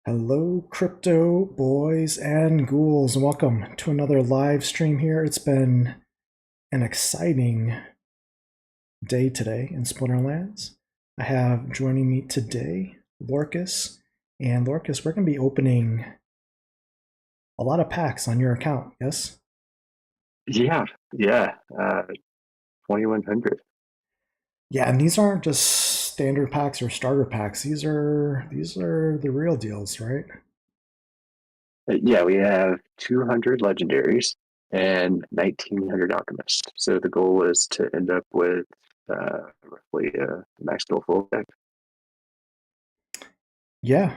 Hello, crypto boys and ghouls, and welcome to another live stream here. It's been an exciting day today in Splinterlands. I have joining me today Lorkus, and Lorkus, we're going to be opening a lot of packs on your account, yes? Yeah, yeah. 2100. Yeah, and these aren't just standard packs or starter packs. These are the real deals, right? Yeah, we have 200 legendaries and 1900 alchemists. So the goal is to end up with roughly a max goal full deck. Yeah.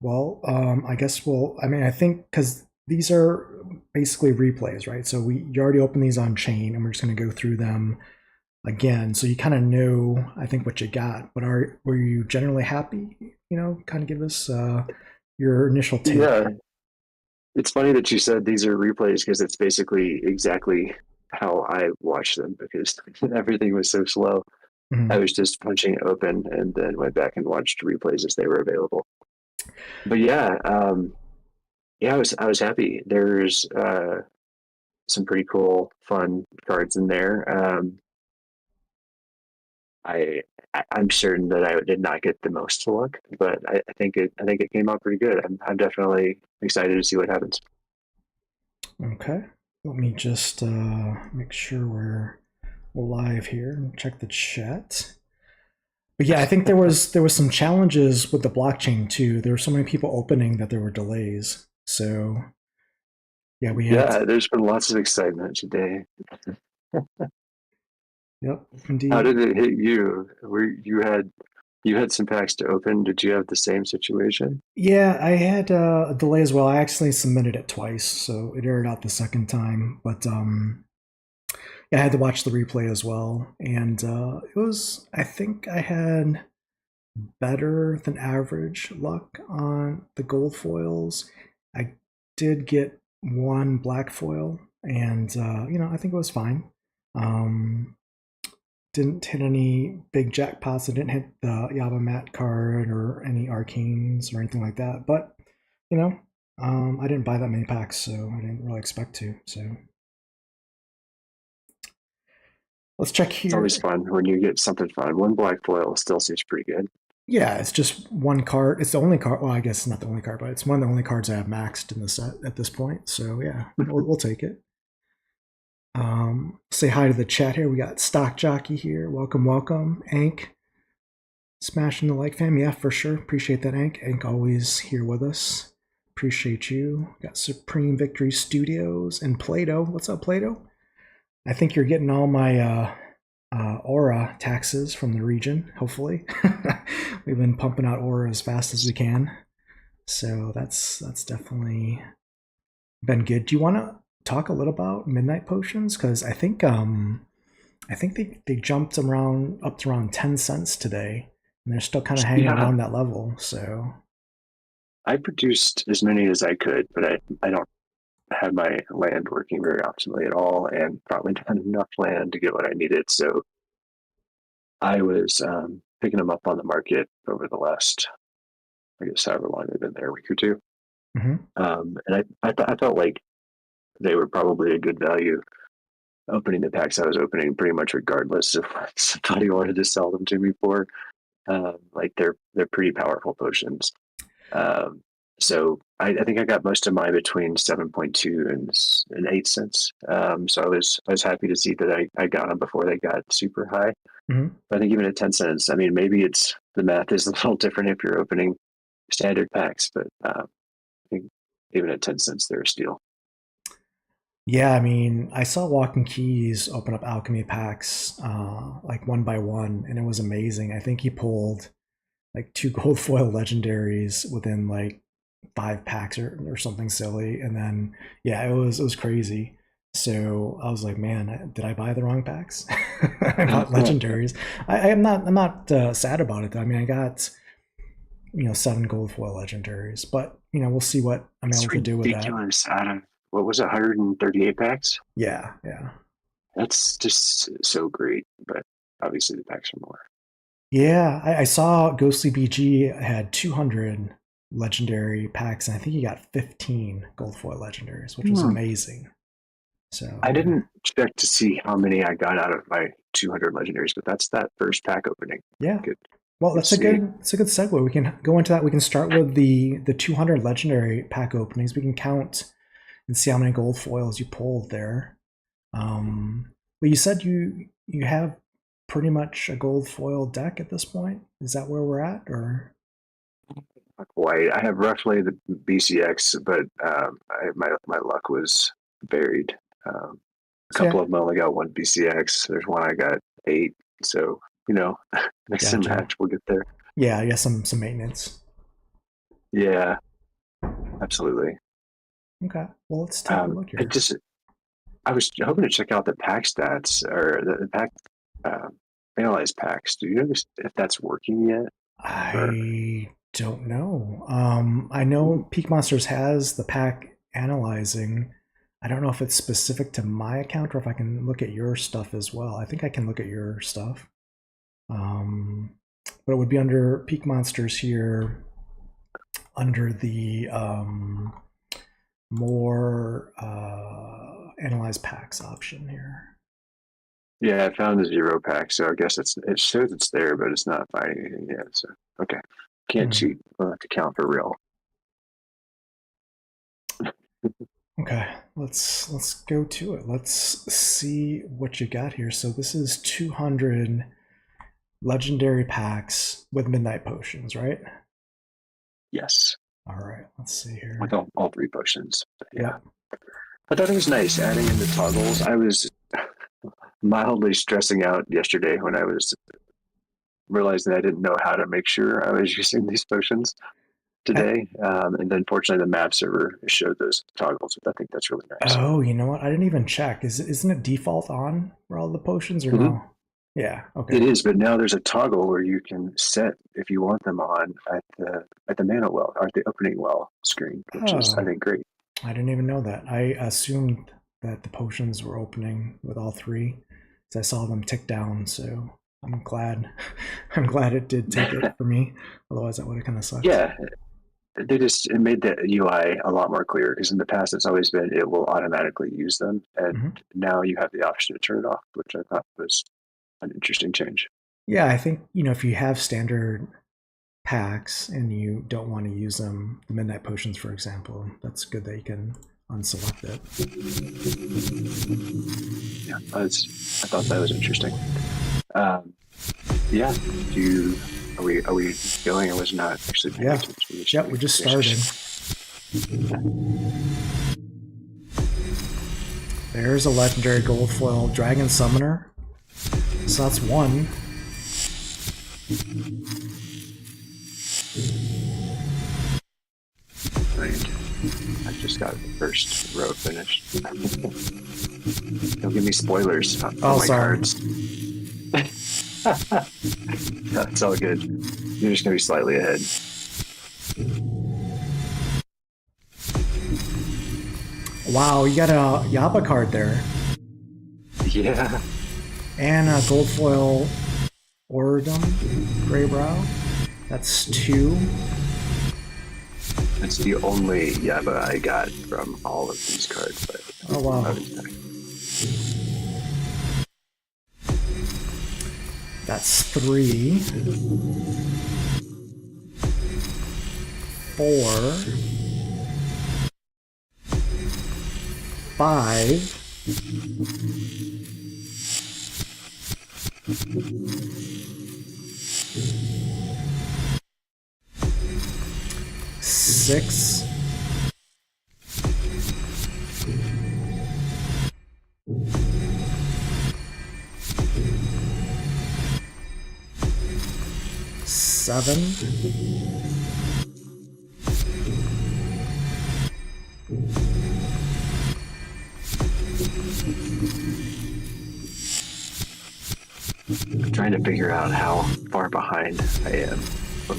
Well, I guess I think because these are basically replays, right? So you already opened these on chain, and we're just going to go through them again. So you kind of know, I think, what you got. But were you generally happy? Kind of give us your initial take. Yeah, it's funny that you said these are replays because it's basically exactly how I watched them because everything was so slow. I Mhm. was just punching it open and then went back and watched replays as they were available. But yeah, I was happy. There's some pretty cool, fun cards in there. I I'm certain that I did not get the most luck, but I think it came out pretty good. I'm definitely excited to see what happens. Okay. Let me just make sure we're live here and check the chat. But yeah, I think there was some challenges with the blockchain too. There were so many people opening that there were delays. So yeah, we had Yeah, there's been lots of excitement today. yep, How indeed. did it hit you? Were you had some packs to open? Did you have the same situation? Yeah, I had a delay as well. I actually submitted it twice, so it aired out the second time. But yeah, I had to watch the replay as well, and it was. I think I had better than average luck on the gold foils. I did get one black foil, and I think it was fine. Um, didn't hit any big jackpots. I didn't hit the Yaba card or any arcanes or anything like that. But you know, I didn't buy that many packs, so I didn't really expect to. So let's check It's always here. fun when you get something fun. One black foil still seems pretty good. Yeah, it's just one card. It's the only card. Well, I guess it's not the only card, but it's one of the only cards I have maxed in the set at this point. So yeah, we'll take it. Say hi to the chat here. We got Stock Jockey here. Welcome, welcome. Ank, smashing the like fam. Yeah, for sure. Appreciate that, Ank. Ank always here with us. Appreciate you. Got Supreme Victory Studios and Plato. What's up, Plato? I think you're getting all my aura taxes from the region, hopefully. We've been pumping out aura as fast as we can. So that's definitely been good. Do you want to talk a little about midnight potions? Because I think they jumped around up to around 10 cents today, and they're still kind of hanging Yeah, around that level. So I produced as many as I could, but I don't have my land working very optimally at all, and probably not enough land to get what I needed. So I was picking them up on the market over the last, I guess, however long they've been there, a week or two. mhm. And I felt like they were probably a good value opening the packs I was opening, pretty much regardless of what somebody wanted to sell them to me for. Like they're pretty powerful potions. Um, so I think I got most of mine between 7.2 and 8 cents. So I was happy to see that I got them before they got super high. Mhm. But I think even at 10 cents, I mean, maybe it's the math is a little different if you're opening standard packs, but I think even at 10 cents, they're a steal. Yeah, I mean, I saw Walking Keys open up alchemy packs like one by one, and it was amazing. I think he pulled like two gold foil legendaries within like 5 packs or something silly, and then yeah, it was crazy. So I was like, man, did I buy the wrong packs? I bought legendaries. I'm not sad about it though. I mean, I got 7 gold foil legendaries, but we'll see what I'm able It's to do with that. ridiculous. Out of what was it, 138 packs? Yeah, yeah. That's just so great, but obviously the packs are more. Yeah, I saw Ghostly BG had 200. legendary packs, and I think he got 15 gold foil legendaries, which was amazing. So I didn't check to see how many I got out of my 200 legendaries, but that's that first pack opening. Yeah. Good. Well, that's a good segue. We can go into that. We can start with the 200 legendary pack openings. We can count and see how many gold foils you pulled there. But you said you have pretty much a gold foil deck at this point. Is that where we're at, or? Not quite. I have roughly the BCX, but my luck was buried. A couple of them only got one BCX. There's one I got 8. So mix and match. We'll get there. Yeah, I guess some maintenance. Yeah, absolutely. Okay, well, let's take a look here. I was hoping to check out the pack stats or the pack analyze packs. Do you know if that's working yet? I don't know. I know Peak Monsters has the pack analyzing. I don't know if it's specific to my account or if I can look at your stuff as well. I think I can look at your stuff. But it would be under Peak Monsters here, under the more analyze packs option here. Yeah, I found the 0 pack, so I guess it shows it's there, but it's not finding anything yet. So okay, can't cheat. We'll have to count for real. Okay, let's go to it. Let's see what you got here. So this is 200 legendary packs with midnight potions, right? Yes. All right, let's see here. With all 3 potions. Yeah. I thought it was nice adding in the toggles. I was mildly stressing out yesterday when I was realizing I didn't know how to make sure I was using these potions today. And then fortunately the map server showed those toggles. I think that's really nice. Oh, you know what? I didn't even check. Isn't it default on for all the potions or no? Yeah, okay. It is, but now there's a toggle where you can set if you want them on at the mana well or at the opening well screen, which is I think great. I didn't even know that. I assumed that the potions were opening with all 3 because I saw them tick down, so I'm glad it did take it for me. Otherwise that would have kind of sucked. Yeah. It made the UI a lot more clear because in the past it's always been it will automatically use them, and now you have the option to turn it off, which I thought was an interesting change. Yeah, I think if you have standard packs and you don't want to use them, the midnight potions, for example, that's good that you can unselect it. Yeah, I thought that was interesting. Yeah, are we going? I was not actually paying attention. Yeah, we just started. There's a legendary gold foil dragon summoner. So that's 1. I just got the first row finished. Don't give me spoilers on my cards. That's all good. You're just going to be slightly ahead. Wow, you got a Yaba card there. Yeah. And a gold foil Oridum Greybrow. That's 2. That's the only Yaba I got from all of these cards. But oh, wow. That's 3. 4. 5. 6. 7. 'm trying to figure out how far behind I am. I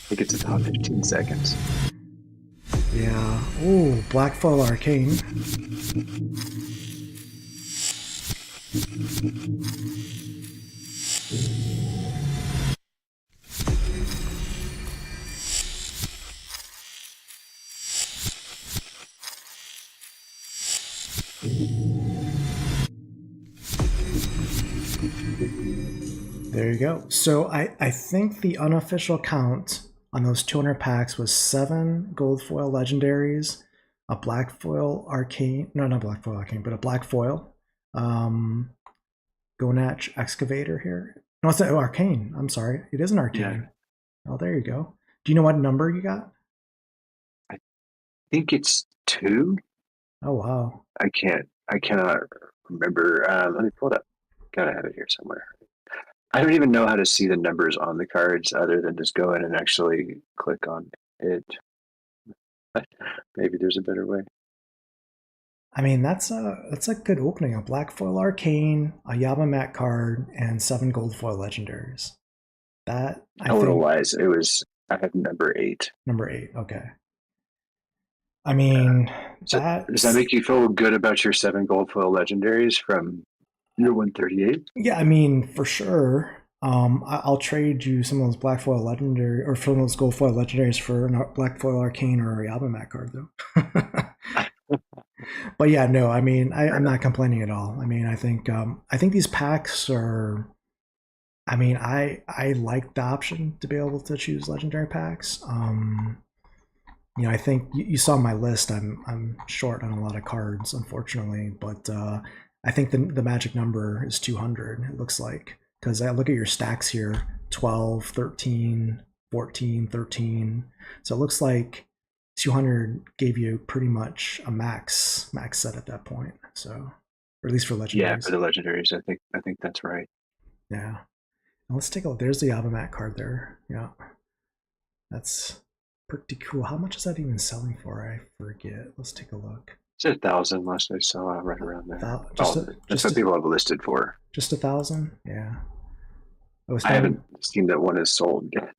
think it's about 15 seconds. Yeah. Ooh, Black Foil Arcane. There you go. So I think the unofficial count on those 200 packs was 7 gold foil legendaries, a black foil arcane, no, not black foil arcane, but a black foil Gonach excavator here. No, it's an arcane. I'm sorry. It is an arcane. Yeah. Oh, there you go. Do you know what number you got? I think it's 2. Oh, wow. I cannot remember. Let me pull it up. Gotta have it here somewhere. I don't even know how to see the numbers on the cards other than just go in and actually click on it. Maybe there's a better way. I mean, that's a good opening. A black foil arcane, a Yamamat card, and 7 gold foil legendaries. That I Oh, think wise. I had number 8. number 8. Okay. I mean, So, does that make you feel good about your 7 gold foil legendaries from your 138? Yeah, I mean, for sure. I'll trade you some of those black foil legendary or some of those gold foil legendaries for a black foil arcane or a Yamamat card, though. But yeah, no, I mean, I'm not complaining at all. I mean, I think these packs are. I mean, I like the option to be able to choose legendary packs. I think you saw my list. I'm short on a lot of cards, unfortunately, but I think the magic number is 200. It looks like, because I look at your stacks here: 12, 13, 14, 13. So it looks like 200 gave you pretty much a max set at that point. So, or at least for legendaries. Yeah, for the legendaries, I think that's right. Yeah. Now let's take a look. There's the Yamamat card there. Yeah. That's pretty cool. How much is that even selling for? I forget. Let's take a look. It's 1,000 last I saw, right around there. That's what a, people have listed for. Just 1,000? Yeah. I haven't seen that one is sold yet.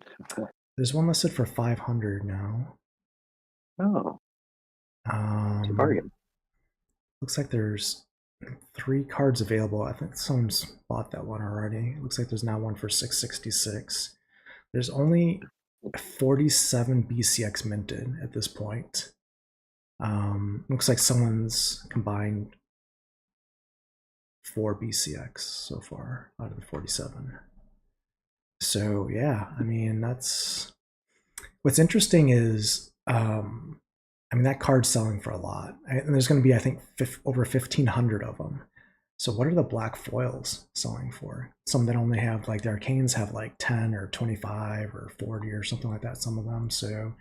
There's one listed for 500 now. Oh. It's a bargain. Looks like there's 3 cards available. I think someone's bought that one already. It looks like there's now one for 666. There's only 47 BCX minted at this point. Looks like someone's combined 4 BCX so far out of the 47. So yeah, I mean, that's what's interesting is I mean, that card's selling for a lot, and there's going to be, I think, over 1,500 of them. So what are the black foils selling for? Some that only have, like, the arcanes have like 10 or 25 or 40 or something like that, some of them. So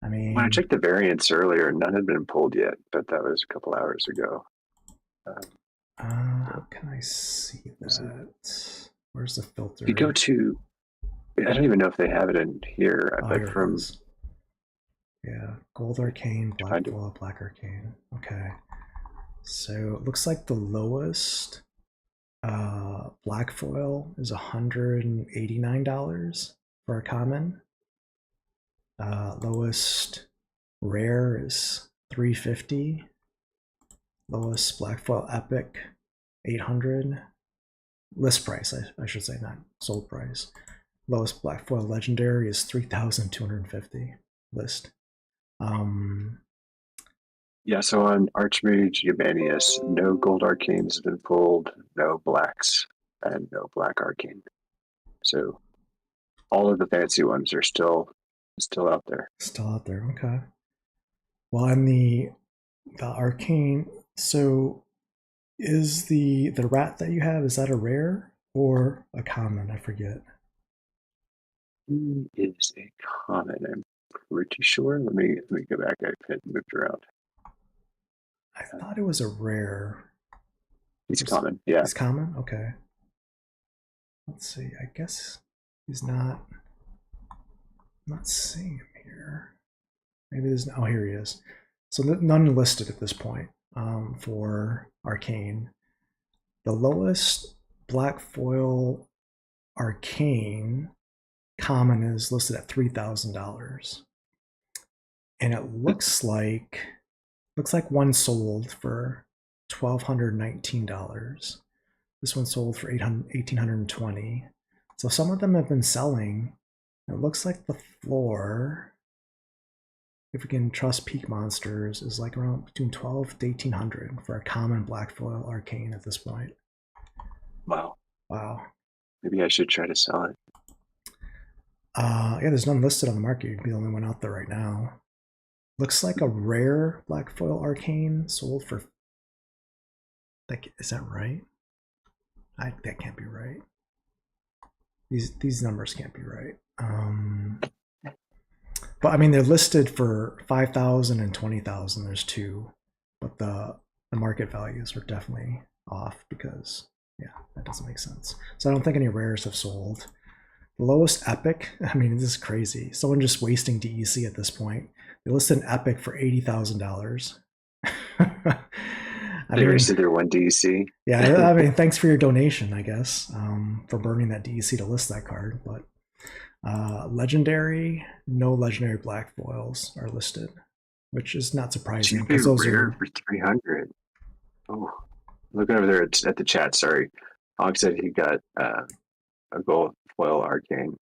I mean, when I checked the variants earlier, none had been pulled yet, but that was a couple hours ago. how can I see that? Where's the filter? If you go to, I don't even know if they have it in here, but from yeah, gold arcane, black foil, black arcane. Okay, so it looks like the lowest black foil is $189 for a common. Lowest rare is $350. Lowest black foil epic, $800. List price, I should say, not sold price. Lowest black foil legendary is $3,250 list. Yeah, so on Archmage Eumenius, no gold arcanes have been pulled, no blacks, and no black arcane. So all of the fancy ones are still out there. Still out there, okay. Well, and the arcane, so is the rat that you have, is that a rare or a common? I forget. It is a common, I'm pretty sure. Let me go back. I've moved around. I thought it was a rare. He's common, yeah. He's common? Okay. Let's see. I guess he's not. I'm not seeing him here. Maybe there's. Oh, here he is. So none listed at this point for arcane. The lowest black foil arcane common is listed at $3,000, and it looks like one sold for $1,219. This one sold for $1,820. So some of them have been selling. It looks like the floor, if we can trust Peak Monsters, is like around between 12 to 1,800 for a common black foil arcane at this point. Wow. Wow. Maybe I should try to sell it. Yeah, there's none listed on the market. You'd be the only one out there right now. Looks like a rare black foil arcane sold for. Is that right? That can't be right. These numbers can't be right. But I mean, they're listed for 5,000 and 20,000. There's two, but the market values are definitely off because yeah, that doesn't make sense. So I don't think any rares have sold. The lowest epic. I mean, this is crazy. Someone just wasting DEC at this point. They listed an epic for $80,000. They wasted their one DEC. Yeah, I mean, thanks for your donation, I guess, for burning that DEC to list that card. But legendary, no legendary black foils are listed, which is not surprising because those rare are for 300. Oh, looking over there at the chat. Sorry, Og said he got a gold foil arcane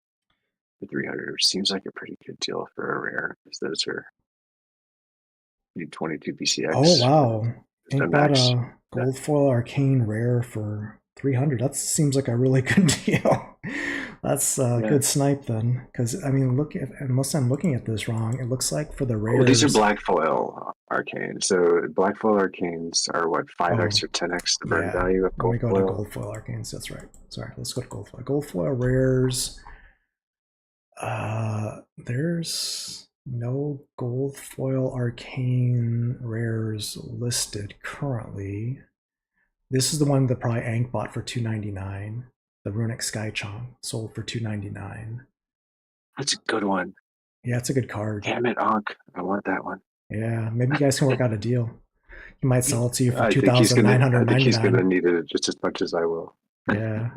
for 300. Which seems like a pretty good deal for a rare, because those are 22 BCX. Oh wow! Ain't bought a gold foil arcane rare for 300. That seems like a really good deal. That's a good snipe then, because I mean, unless I'm looking at this wrong, it looks like for the rares. Oh, these are black foil arcanes. So black foil arcanes are what, 5x or 10x the burn value of gold foil. Let me go to gold foil arcanes. That's right. Sorry, let's go to gold foil. Gold foil rares. There's no gold foil arcane rares listed currently. This is the one that probably Ank bought for $299. The Runic Skychong sold for $299. That's a good one. Yeah, it's a good card. Damn it, Ankh. I want that one. Yeah, maybe you guys can work out a deal. He might sell it to you for $2,999. I think he's going to need it just as much as I will. Yeah.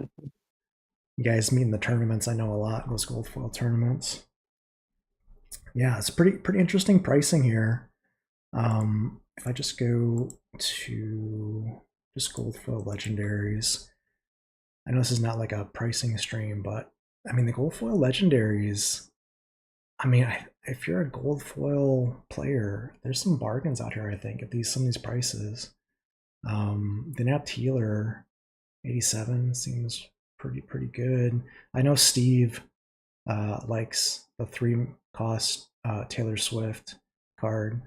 You guys meet in the tournaments. I know a lot, those gold foil tournaments. Yeah, it's pretty interesting pricing here. If I just go to just gold foil legendaries, I know this is not like a pricing stream, but I mean the gold foil legendaries. I mean, if you're a gold foil player, there's some bargains out here. I think at some of these prices. The Napt Healer 87 seems pretty good. I know Steve likes the 3-cost Taylor Swift card.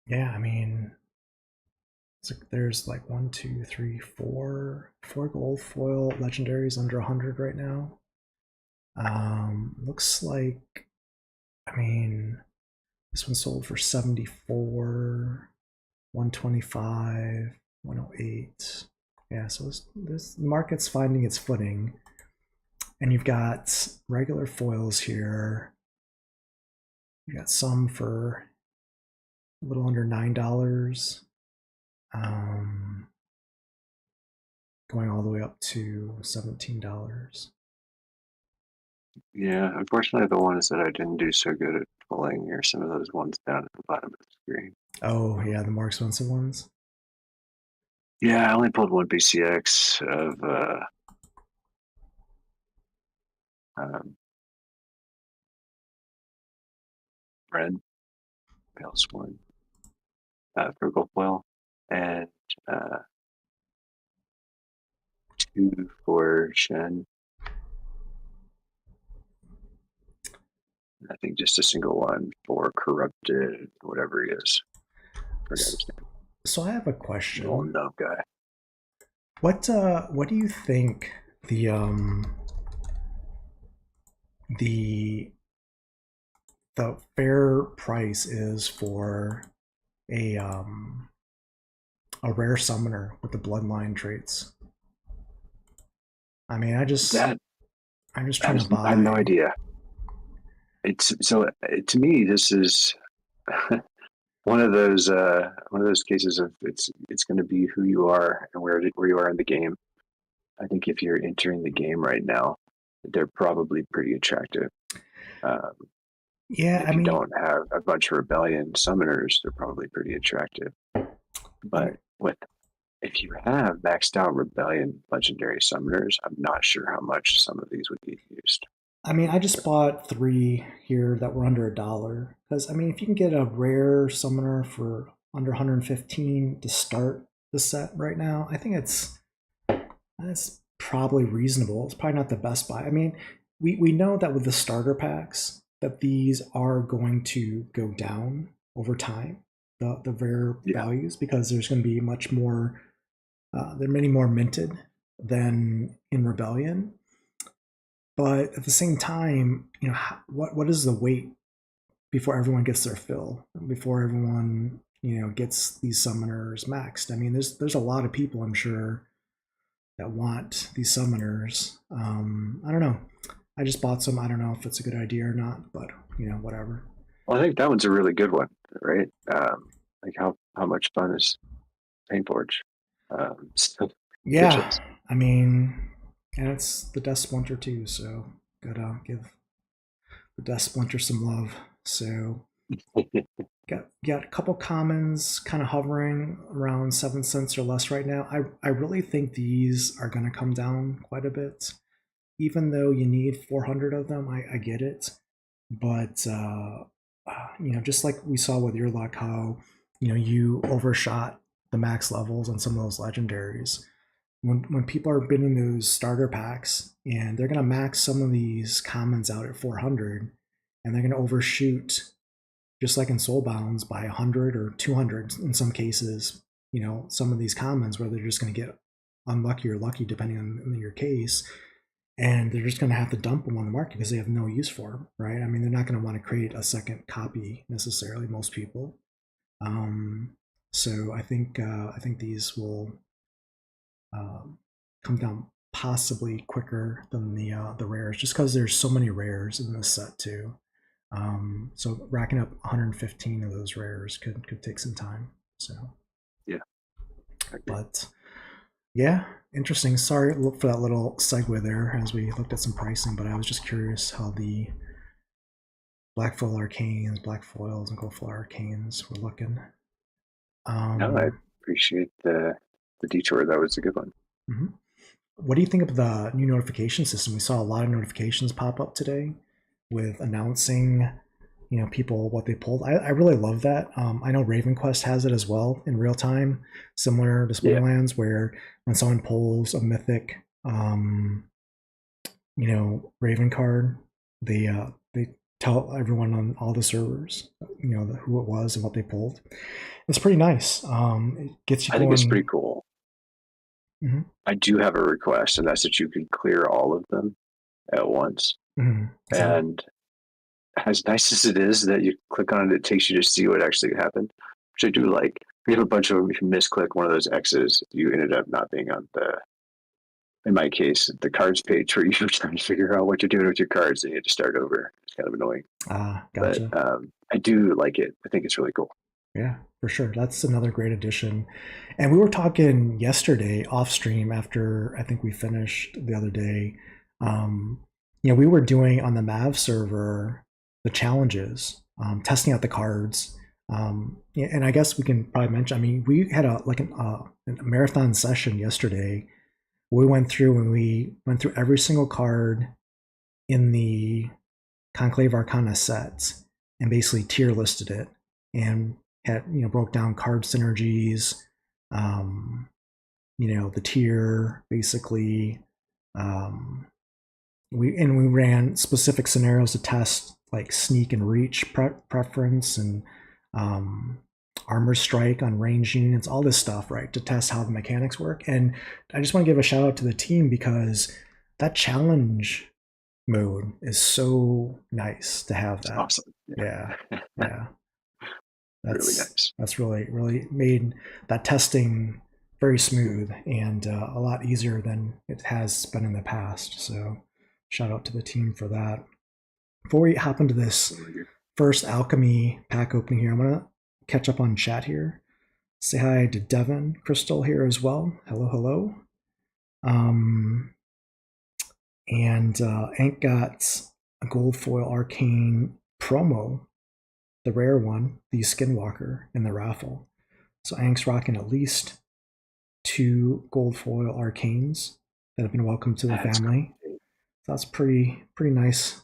Yeah, I mean, there's like 1, 2, 3, 4 gold foil legendaries under 100 right now. Looks like, I mean, this one sold for 74, 125, 108. Yeah, so this market's finding its footing. And you've got regular foils here. You got some for a little under $9. Going all the way up to $17. Yeah, unfortunately, the ones that I didn't do so good at pulling are some of those ones down at the bottom of the screen. Oh, yeah, the more expensive ones? Yeah, I only pulled one BCX of red, pale sworn, for gold foil, and 2 for Shen. I think just a single one for corrupted, whatever he is. So I have a question. Oh no, guy. What do you think the fair price is for a rare summoner with the bloodline traits? I mean, I'm just trying to buy. I have no idea. It's so to me, this is one of those cases of it's going to be who you are and where you are in the game. I think if you're entering the game right now, they're probably pretty attractive. Yeah, if you don't have a bunch of rebellion summoners, they're probably pretty attractive. But if you have maxed out rebellion legendary summoners, I'm not sure how much some of these would be used. I mean, I just bought 3 here that were under $1 because I mean, if you can get a rare summoner for under 115 to start the set right now, I think it's That's probably reasonable. It's probably not the best buy. I mean, we know that with the starter packs that these are going to go down over time, the rare Yeah, values, because there's going to be much more. There are many more minted than in Rebellion, but at the same time, what is the wait before everyone gets their fill, before everyone gets these summoners maxed? I mean, there's a lot of people, I'm sure, that want these summoners. I don't know. I just bought some. I don't know if it's a good idea or not, but whatever. well, I think that one's a really good one, right? Like how much fun is Paintforge? So good Yeah, choice. I mean, and it's the Death Splinter too, so gotta give the Death Splinter some love. So got a couple commons kind of hovering around 7 cents or less right now. I really think these are gonna come down quite a bit, even though you need 400 of them. I get it, but just like we saw with your luck, how you overshot the max levels on some of those legendaries. When people are bidding those starter packs and they're going to max some of these commons out at 400, and they're going to overshoot, just like in Soulbounds, by 100 or 200 in some cases. Some of these commons where they're just going to get unlucky or lucky depending on your case, and they're just going to have to dump them on the market because they have no use for them, right? I mean, they're not going to want to create a second copy necessarily. Most people. So I think these will come down possibly quicker than the rares, just because there's so many rares in this set too. So racking up 115 of those rares could take some time. So, Yeah, I agree. but yeah, interesting. Sorry for that little segue there as we looked at some pricing, but I was just curious how the black foil arcanes, black foils, and gold foil arcanes were looking. No, I Um, appreciate the detour. That was a good one. mhm. What do you think of the new notification system? We saw a lot of notifications pop up today with announcing, people what they pulled. I really love that. I know RavenQuest has it as well in real time, similar to Yeah, Splinterlands, where when someone pulls a mythic, Raven card, they tell everyone on all the servers, who it was and what they pulled. It's pretty nice. It gets you I think it's pretty going. cool. Mhm, I do have a request, and that's that you can clear all of them at once. mhm. So And as nice as it is that you click on it, it takes you to see what actually happened, which I do like. We have a bunch of them. If you misclick one of those X's, you ended up not being on in my case, the cards page where you're trying to figure out what you're doing with your cards and you have to start over. It's kind of annoying, but gotcha. I do like it. I think it's really cool. Yeah, for sure. That's another great addition. And we were talking yesterday off stream after I think we finished the other day. Um, we were doing on the Mav server the challenges, testing out the cards. Yeah, and I guess we can probably mention. I mean, we had a marathon session yesterday. We went through and we went through every single card in the Conclave Arcana sets and basically tier listed it and had broke down card synergies, um, the tier basically. Um, we ran specific scenarios to test like sneak and reach preference and um, armor strike on range units, all this stuff, right, to test how the mechanics work. And I just want to give a shout out to the team because that challenge mode is so nice to have It's that. awesome. Yeah, Yeah, yeah. really That's nice. that's really made that testing very smooth and a lot easier than it has been in the past. So shout out to the team for that. Before we hop into this Really good. first Alchemy pack opening here, I'm gonna catch up on chat here. Say hi to Devin Crystal here as well. Hello, hello. Um, and Ank got a gold foil arcane promo, the rare one, the Skinwalker in the raffle. So Ank's rocking at least two gold foil arcanes that have been welcomed to the That's cool. family. So that's pretty nice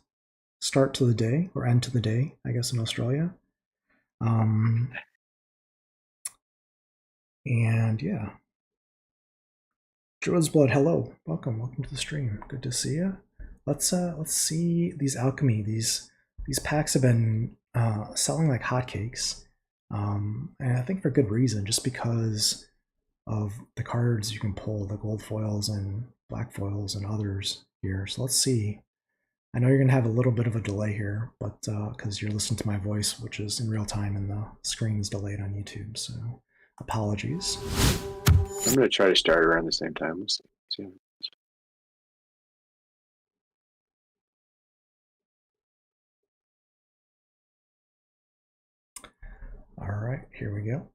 start to the day or end to the day, I guess, in Australia. Um, and yeah, Druid's Blood, hello. Welcome to the stream. Good to see you. Let's see these alchemy. These packs have been selling like hotcakes. And I think for good reason, just because of the cards you can pull, the gold foils and black foils and others here. So let's see. I know you're going to have a little bit of a delay here, but because you're listening to my voice, which is in real time and the screen is delayed on YouTube, so apologies. I'm going to try to start around the same time. Let's see. All right, here we go.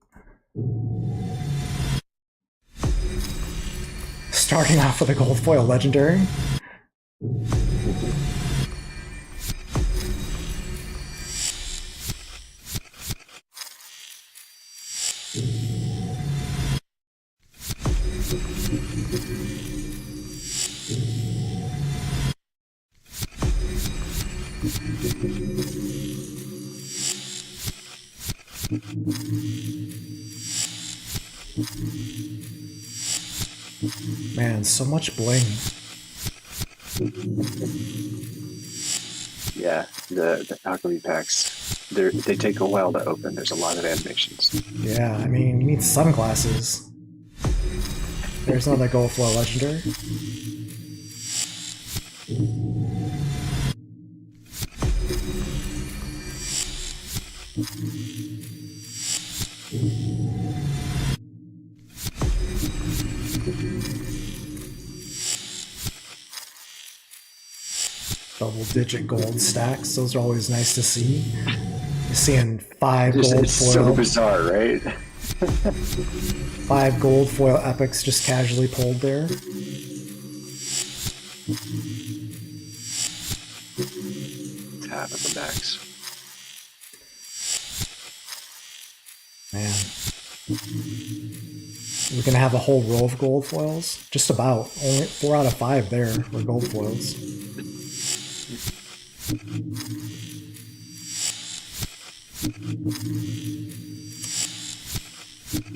Starting off with a gold foil legendary. Man, so much bling. Yeah, the alchemy packs, they take a while to open. There's a lot of animations. Yeah, I mean, you need sunglasses. There's another gold foil legendary. Double-digit gold stacks. Those are always nice to see. You're seeing 5 gold foil. It's so bizarre, right? 5 gold foil epics just casually pulled there. It's half of the max. Man. We're going to have a whole row of gold foils? Just about. Only 4 out of 5 there were gold foils.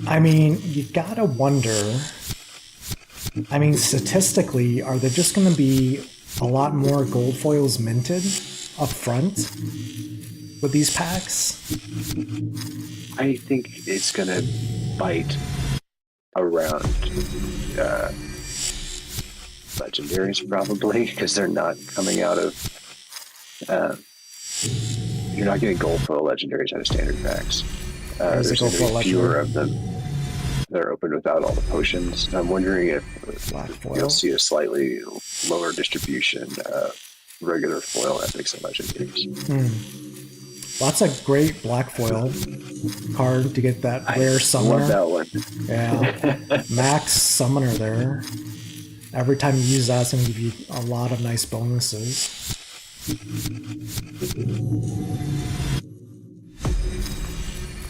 I mean, you gotta wonder. I mean, statistically, are there just going to be a lot more gold foils minted up front with these packs? I think it's going to bite around legendaries probably, because they're not coming out of you're not getting gold foil legendaries out of standard packs. There's going to be fewer of them that are opened without all the potions. I'm wondering if you'll see a slightly lower distribution of regular foil epics and legendaries. Lots of great black foil card to get that rare summoner. I love that one. Yeah, max summoner there. Every time you use that, it's going to give you a lot of nice bonuses.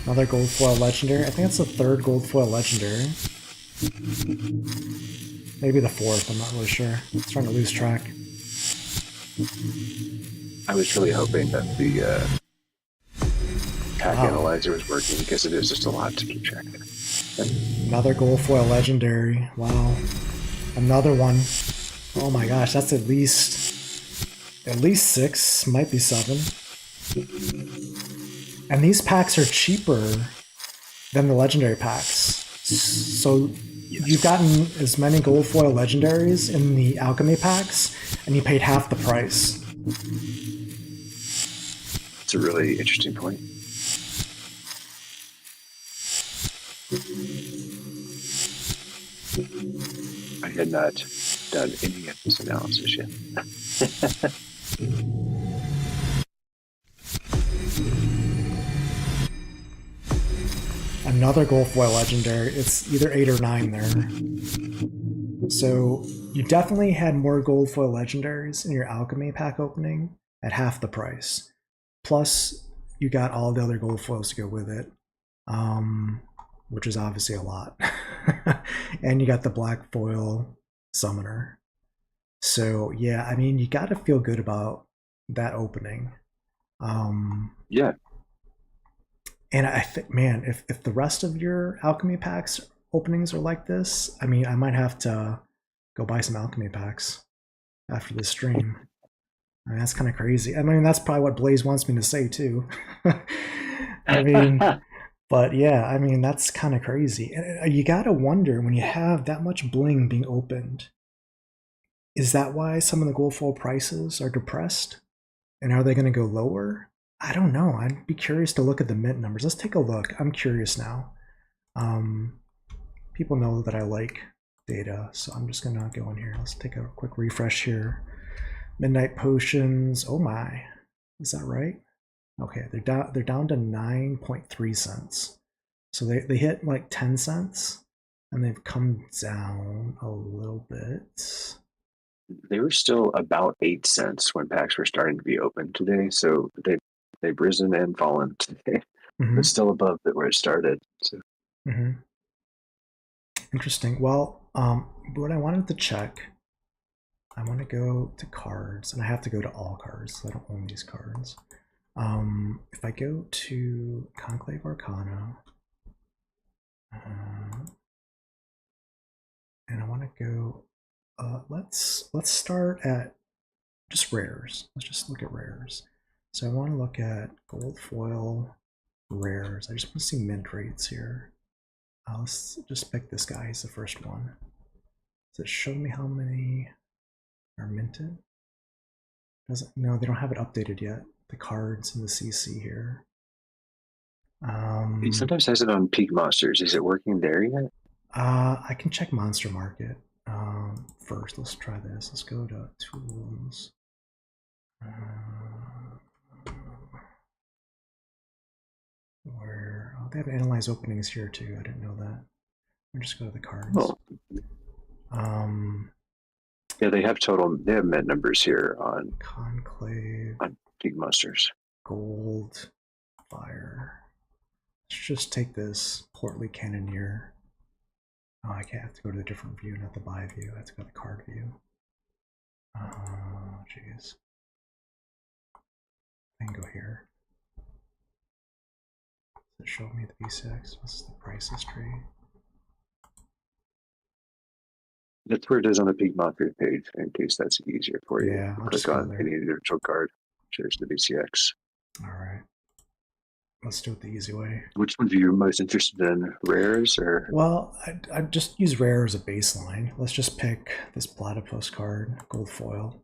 Another gold foil legendary. I think it's the 3rd gold foil legendary. Maybe the 4th, I'm not really sure. I'm starting to lose track. I was really hoping that the pack analyzer was working, because it is just a lot to keep track of. Another gold foil legendary. Wow. Another one. Oh my gosh, that's at least 6, might be 7. And these packs are cheaper than the legendary packs. So you've gotten as many gold foil legendaries in the alchemy packs, and you paid half the price. It's a really interesting point. I had not done any of this analysis yet. Another gold foil legendary. It's either 8 or 9 there. So you definitely had more gold foil legendaries in your alchemy pack opening at half the price. Plus, you got all the other gold foils to go with it, which is obviously a lot. And you got the black foil summoner. So yeah, I mean, you got to feel good about that opening. Yeah. And I think, man, if the rest of your alchemy packs openings are like this, I mean, I might have to go buy some alchemy packs after this stream. I mean, that's kind of crazy. I mean, that's probably what Blaze wants me to say too. I mean, but yeah, I mean, that's kind of crazy. And you got to wonder when you have that much bling being opened, is that why some of the gold foil prices are depressed? And are they going to go lower? I don't know. I'd be curious to look at the mint numbers. Let's take a look. I'm curious now. People know that I like data, so I'm just going to go in here. Let's take a quick refresh here. Midnight potions. Oh my, is that right? Okay, they're down to 9.3 cents. So they hit like 10 cents and they've come down a little bit. They were still about 8 cents when packs were starting to be open today, so they've risen and fallen today. But still above where it started. So. Interesting. Well, what I wanted to check, I want to go to cards, and I have to go to all cards, so I don't own these cards. If I go to Conclave Arcana, and I want to go, let's start at just rares. Let's just look at rares. So I want to look at gold foil rares. I just want to see mint rates here. Let's just pick this guy. He's the first one. Does it show me how many are minted? Doesn't. No, they don't have it updated yet. The cards and the CC here. He sometimes has it on Peak Monsters. Is it working there yet? I can check Monster Market first. Let's try this. Let's go to tools. Where they have analyze openings here too. I didn't know that. We'll just go to the cards. Oh. Yeah, they have mint numbers here on Conclave on Peak Monsters. Gold Fire. Let's just take this Portly Cannoneer. Oh, I can't have to go to the different view, not the buy view. I have to go to the card view. Oh, jeez. I can go here. Does it show me the B6? What's the price history? That's where it is on the Peak Monsters page, in case that's easier for you. Yeah, I'll click on any individual card. There's the BCX. All right. Let's do it the easy way. Which ones are you most interested in, rares or? Well, I'd just use rare as a baseline. Let's just pick this platypus card, gold foil.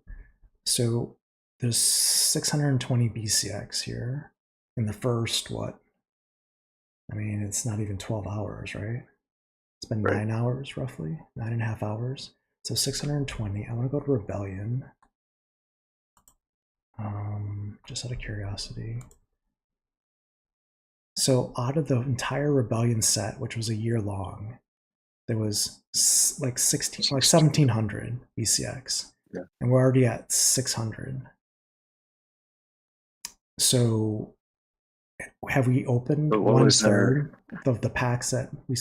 So there's 620 BCX here in the first, what? I mean, it's not even 12 hours, right? It's been 9 hours, roughly, 9.5 hours. So 620. I want to go to Rebellion. Just out of curiosity. So out of the entire Rebellion set, which was a year long, there was like 1,700 BCX, and we're already at 600. So have we opened 1/3 of the packs that we?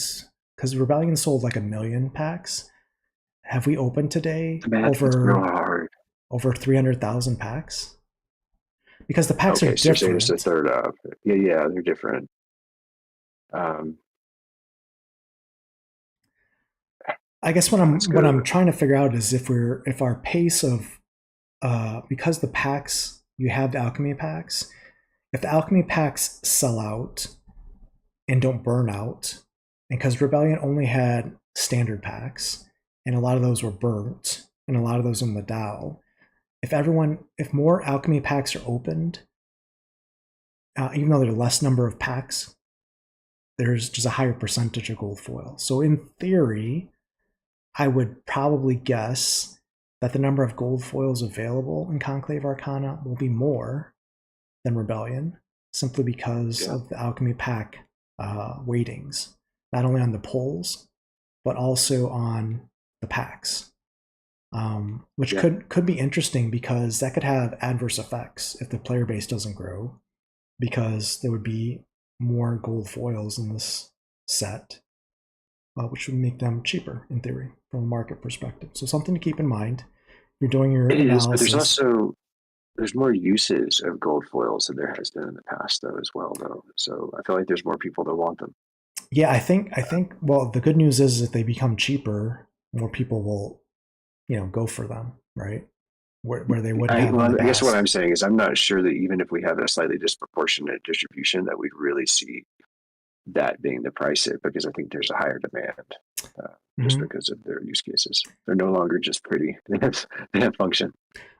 Because Rebellion sold like 1 million packs. Have we opened today over 300,000 packs? Because the packs are different. So it's a third of. Yeah, they're different. I guess what I'm trying to figure out is if our pace of because the packs, you have the alchemy packs, if the alchemy packs sell out and don't burn out, and because Rebellion only had standard packs and a lot of those were burnt and a lot of those in the DAO, if more alchemy packs are opened, even though there are less number of packs, there's just a higher percentage of gold foil. So in theory, I would probably guess that the number of gold foils available in Conclave Arcana will be more than Rebellion, simply because of the alchemy pack weightings, not only on the polls, but also on the packs. Which could be interesting because that could have adverse effects if the player base doesn't grow, because there would be more gold foils in this set, which would make them cheaper in theory from a market perspective. So something to keep in mind. You're doing your analysis. But there's more uses of gold foils than there has been in the past, though, as well. Though, so I feel like there's more people that want them. Yeah, I think. Well, the good news is if they become cheaper, more people will go for them, right? Where they wouldn't have in the I guess what past. I'm saying is I'm not sure that even if we have a slightly disproportionate distribution, that we'd really see that being the price hit, because I think there's a higher demand just Mm-hmm. because of their use cases. They're no longer just pretty; they have function.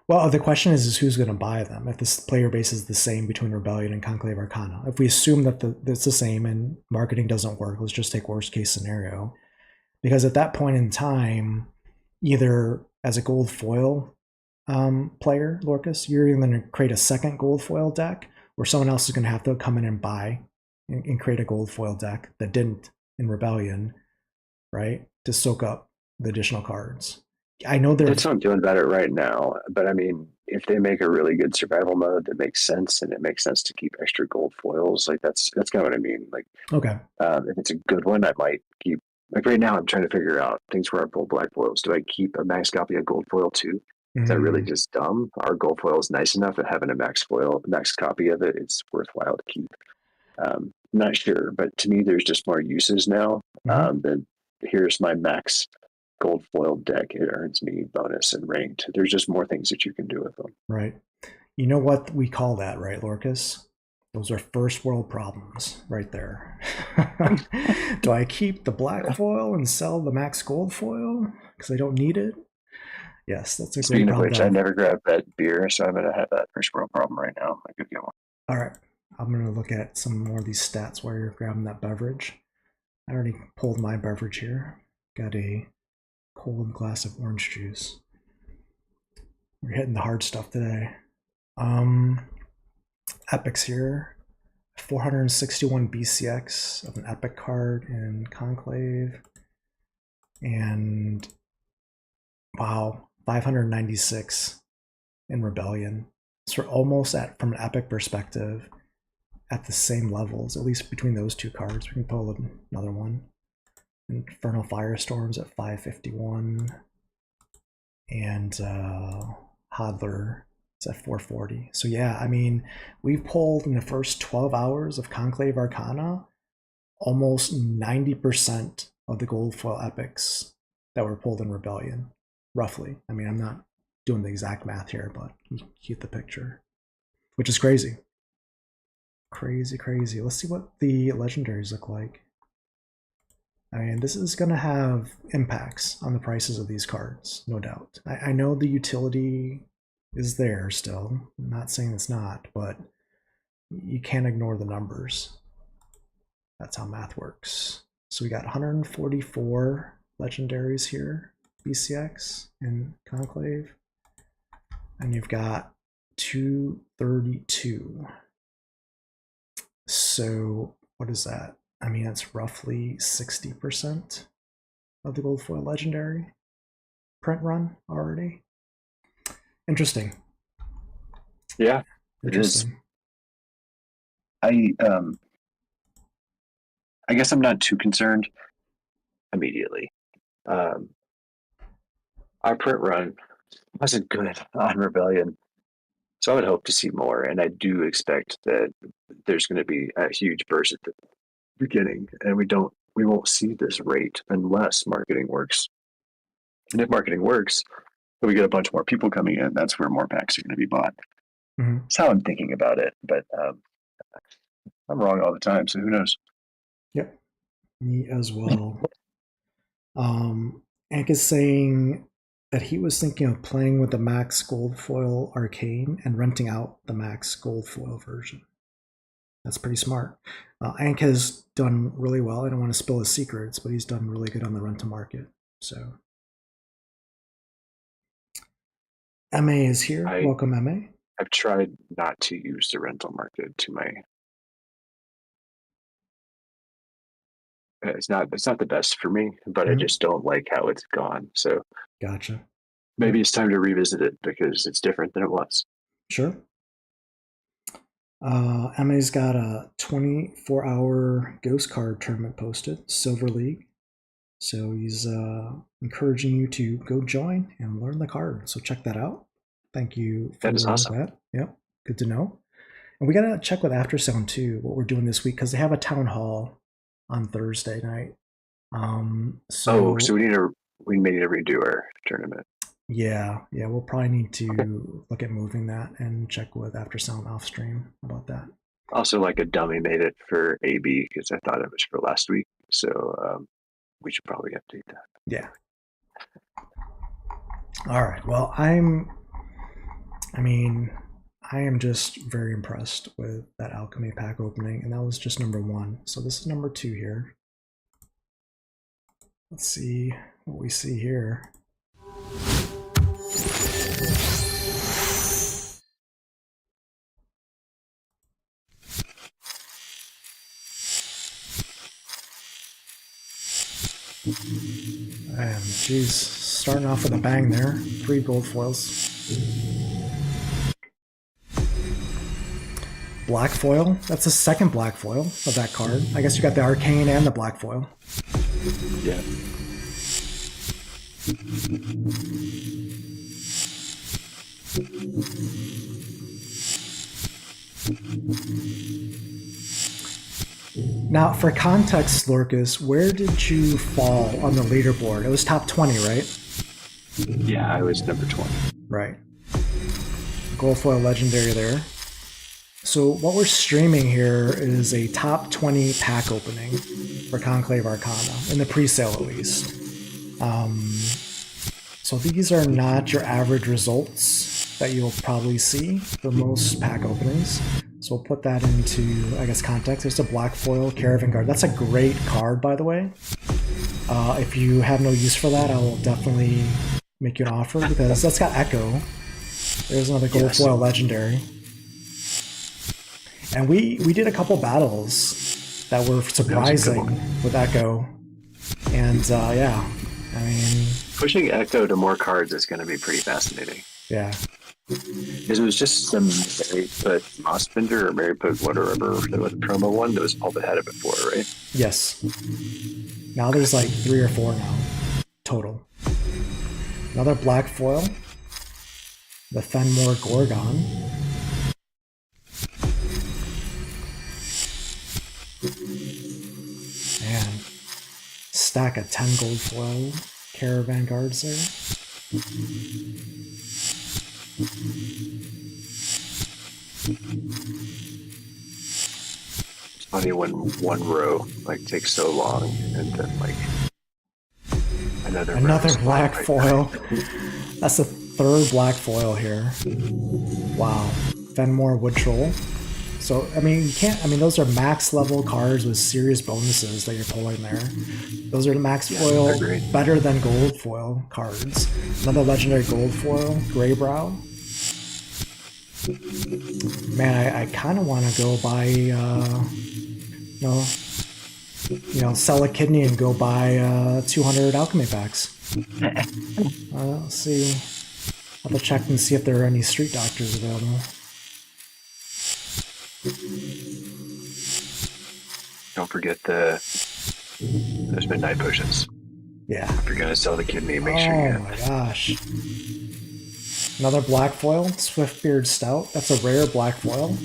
Well, the question is who's going to buy them if this player base is the same between Rebellion and Conclave Arcana. If we assume that it's the same and marketing doesn't work, let's just take worst case scenario. Because at that point in time, either as a gold foil player, Lorkus, you're either going to create a second gold foil deck, or someone else is going to have to come in and buy and create a gold foil deck that didn't in Rebellion, right? To soak up the additional cards. I know they're That's what I'm doing about it right now. But I mean, if they make a really good survival mode that makes sense, and it makes sense to keep extra gold foils, like that's kind of what I mean. Like, okay. if it's a good one, I might keep. Like right now, I'm trying to figure out things where I pull black foils. Do I keep a max copy of gold foil too? Is that really Mm, just dumb? Our gold foil is nice enough that having a max copy of it, it's worthwhile to keep. Not sure, but to me, there's just more uses now mm-hmm. than here's my max gold foil deck. It earns me bonus and ranked. There's just more things that you can do with them. Right. You know what we call that, right, Lorcus? Those are first world problems right there. Do I keep the black foil and sell the max gold foil because I don't need it? Yes, that's a great Speaking of problem to which, I have. never grabbed that beer, so I'm gonna have that first world problem right now. I could get one. All right. I'm going to look at some more of these stats while you're grabbing that beverage. I already pulled my beverage here. Got a cold glass of orange juice. We're hitting the hard stuff today. Epics here. 461 BCX of an epic card in Conclave. And wow, 596 in Rebellion. So we're almost at, from an epic perspective, at the same levels, at least between those two cards. We can pull another one. Infernal Firestorms at 551. And Hodler is at 440. So yeah, I mean, we've pulled in the first 12 hours of Conclave Arcana almost 90% of the gold foil epics that were pulled in Rebellion, roughly. I mean, I'm not doing the exact math here, but you get the picture, which is crazy. Crazy, crazy. Let's see what the legendaries look like. I mean, this is going to have impacts on the prices of these cards, no doubt. I know the utility is there still. I'm not saying it's not, but you can't ignore the numbers. That's how math works. So we got 144 legendaries here, BCX in Conclave. And you've got 232. So what is that? I mean, that's roughly 60% of the gold foil legendary print run already. Interesting. Yeah, it is. Interesting. I guess I'm not too concerned immediately. Um, our print run wasn't good on Rebellion, so I would hope to see more. And I do expect that there's going to be a huge burst at the beginning, and we won't see this rate unless marketing works. And if marketing works, we get a bunch more people coming in. That's where more packs are going to be bought. Mm-hmm. That's how I'm thinking about it, but I'm wrong all the time, so who knows? Yep. Me as well. Ank is saying that he was thinking of playing with the Max Gold Foil Arcane and renting out the Max Gold Foil version. That's pretty smart. Ank has done really well. I don't want to spill his secrets, but he's done really good on the rent to market. So MA is here. I Welcome, MA. I've tried not to use the rental market to my. It's not the best for me, but I Mm-hmm. just don't like how it's gone. So Gotcha. maybe Yep. it's time to revisit it because it's different than it was. Sure. MA's got a 24-hour ghost card tournament posted, Silver League. So he's encouraging you to go join and learn the card. So check that out. Thank you That is for awesome. that. Yep, good to know. And we got to check with Aftersound too, what we're doing this week, because they have a town hall on Thursday night. Oh, so So we may need to redo our tournament. Yeah, yeah, we'll probably need to look at moving that and check with after selling off stream about that. Also, like a dummy made it for AB because I thought it was for last week. So we should probably update that. Yeah. All right. Well, I mean, I am just very impressed with that Alchemy pack opening, and that was just number 1. So this is number 2 here. Let's see what we see here. And geez, starting off with a bang there. 3 gold foils. Black foil. That's the second black foil of that card. I guess you got the arcane and the black foil. Yeah. Now, for context, Lorkus, where did you fall on the leaderboard? It was top 20, right? Yeah, I was number 20. Right. Gold foil legendary there. So what we're streaming here is a top 20 pack opening for Conclave Arcana, in the pre-sale at least. So these are not your average results that you'll probably see for most pack openings. So we'll put that into, I guess, context. There's a black foil Caravan Guard. That's a great card, by the way. If you have no use for that, I will definitely make you an offer because that's got Echo. There's another gold foil legendary. And we did a couple battles that were surprising with Echo. And yeah, I mean... Pushing Echo to more cards is going to be pretty fascinating. Yeah. Because it was just some Mary put Mossbender or Mary put whatever, the promo one that was all that had it before, right? Yes. Now there's like 3 or 4 now, total. Another black foil. The Fenmore Gorgon. Man. Stack of 10 gold foil Caravan Guards there. It's funny when one row like takes so long and then like another black foil. That's the 3rd black foil here. Wow. Fenmore Wood Troll. So, I mean, you can't, I mean, those are max level cards with serious bonuses that you're pulling there. Those are the max foil, better than gold foil cards. Another legendary gold foil, Greybrow. Man, I kind of want to go buy, sell a kidney and go buy 200 alchemy packs. Let's see. I'll have to check and see if there are any street doctors available. Don't forget those midnight potions. Yeah. If you're gonna sell the kidney, make sure you Oh my gosh. Another black foil, Swiftbeard Stout. That's a rare black foil.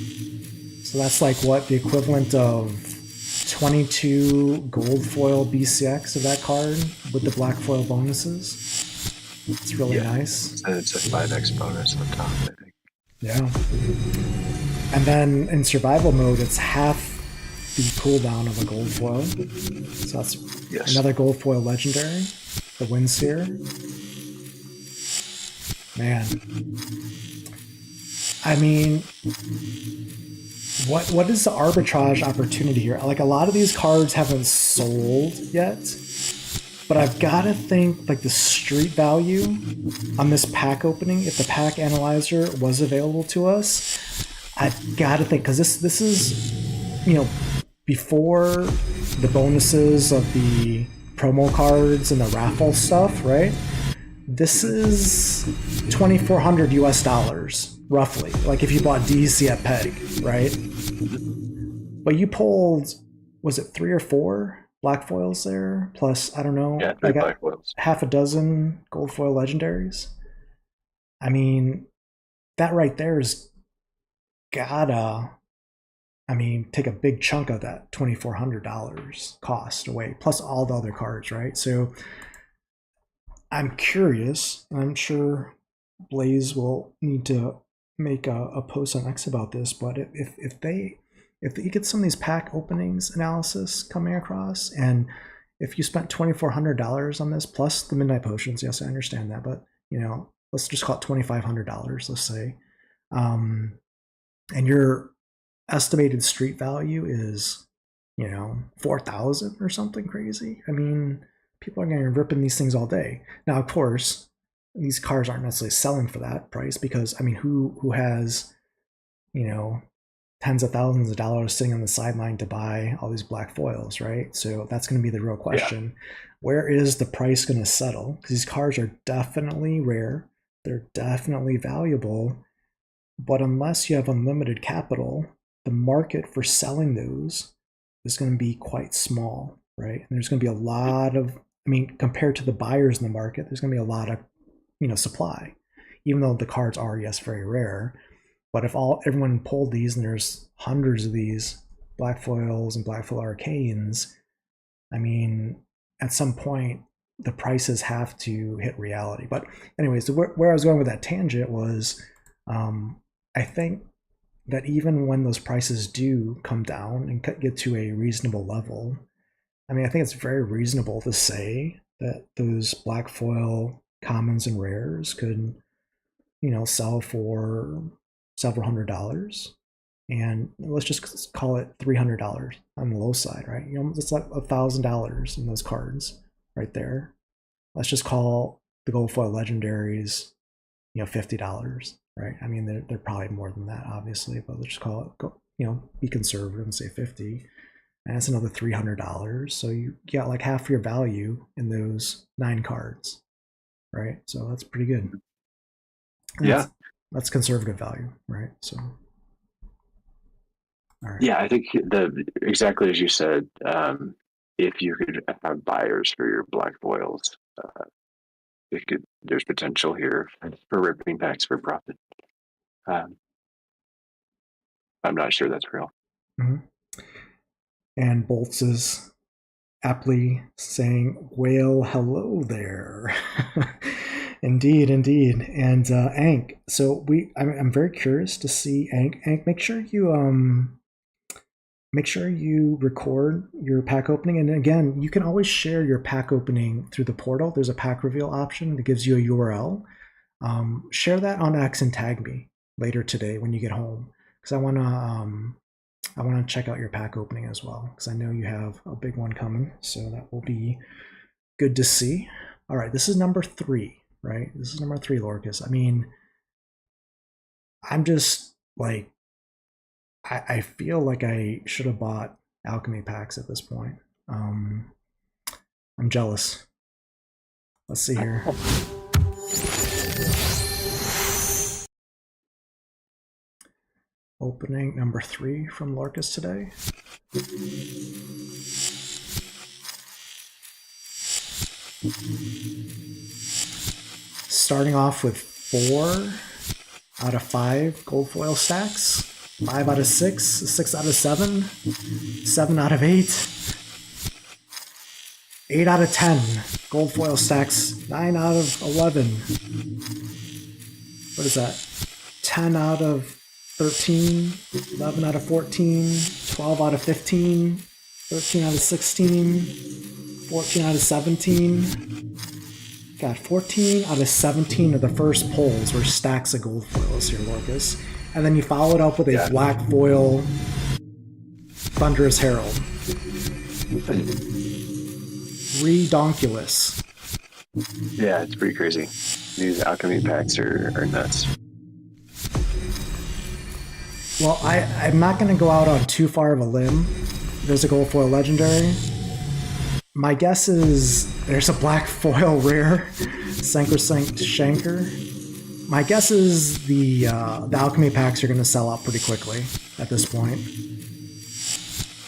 So that's like what, the equivalent of 22 gold foil BCX of that card with the black foil bonuses. It's really nice. And it's a 5x bonus on top, I think. Yeah. And then in survival mode, it's half the cooldown of a gold foil. So that's another gold foil legendary, the Windseer. Man. I mean, what is the arbitrage opportunity here? Like, a lot of these cards haven't sold yet, but I've got to think like the street value on this pack opening, if the pack analyzer was available to us, I've got to think, because this is, before the bonuses of the promo cards and the raffle stuff, right? This is $2,400 US, roughly. Like if you bought DC at Peg, right? But you pulled, was it 3 or 4 black foils there? Plus, I don't know, yeah, 3 black foils. Half a dozen gold foil legendaries. I mean, that right there is gotta, take a big chunk of that $2,400 cost away, plus all the other cards, right? So, I'm curious. I'm sure Blaze will need to make a post on X about this. But if you get some of these pack openings analysis coming across, and if you spent $2,400 on this plus the midnight potions, yes, I understand that, but let's just call it $2,500. Let's say, and your estimated street value is 4,000 or something crazy. I mean, people are going to rip in these things all day. Now, of course, these cars aren't necessarily selling for that price because, I mean, who has, tens of thousands of dollars sitting on the sideline to buy all these black foils, right? So that's going to be the real question. Yeah. Where is the price going to settle? Because these cars are definitely rare. They're definitely valuable. But unless you have unlimited capital, the market for selling those is going to be quite small, right? And there's going to be a lot of, compared to the buyers in the market, there's going to be a lot of, supply, even though the cards are, yes, very rare. But if everyone pulled these and there's hundreds of these black foils and black foil arcanes, at some point the prices have to hit reality. But anyways, where I was going with that tangent was, I think that even when those prices do come down and get to a reasonable level, I think it's very reasonable to say that those black foil commons and rares could, sell for several $100s, and let's just call it $300 on the low side, right? It's like $1,000 in those cards right there. Let's just call the gold foil legendaries, $50, right? They're probably more than that, obviously, but let's just call it, be conservative and say 50, and that's another $300. So you got like half your value in those 9 cards, right? So that's pretty good. And yeah, that's conservative value, right? So, all right. Yeah, I think exactly as you said, if you could have buyers for your black foils, there's potential here for ripping packs for profit. I'm not sure that's real. Mm-hmm. And Bolts is aptly saying, "Well, hello there." Indeed. And Ank, so I'm very curious to see Ank. Make sure you record your pack opening, and again, you can always share your pack opening through the portal. There's a pack reveal option that gives you a URL. Share that on X and tag me later today when you get home, because I want to check out your pack opening as well, because I know you have a big one coming, so that will be good to see. All right, this is number 3. Right? This is number 3, Lorkus. I'm just like, I feel like I should have bought Alchemy packs at this point. I'm jealous. Let's see here. Opening number 3 from Lorkus today. Starting off with 4 out of 5 gold foil stacks, 5 out of 6, 6 out of 7, 7 out of 8, 8 out of 10 gold foil stacks, 9 out of 11. What is that? 10 out of 13, 11 out of 14, 12 out of 15, 13 out of 16, 14 out of 17. Got 14 out of 17 of the first pulls were stacks of gold foils here, Lorkus. And then you followed up with a black foil Thunderous Herald. Redonkulous. Yeah, it's pretty crazy. These alchemy packs are nuts. Well, I'm not going to go out on too far of a limb. There's a gold foil legendary. My guess is there's a black foil rare, Sacrosanct Shanker. My guess is the alchemy packs are going to sell out pretty quickly at this point.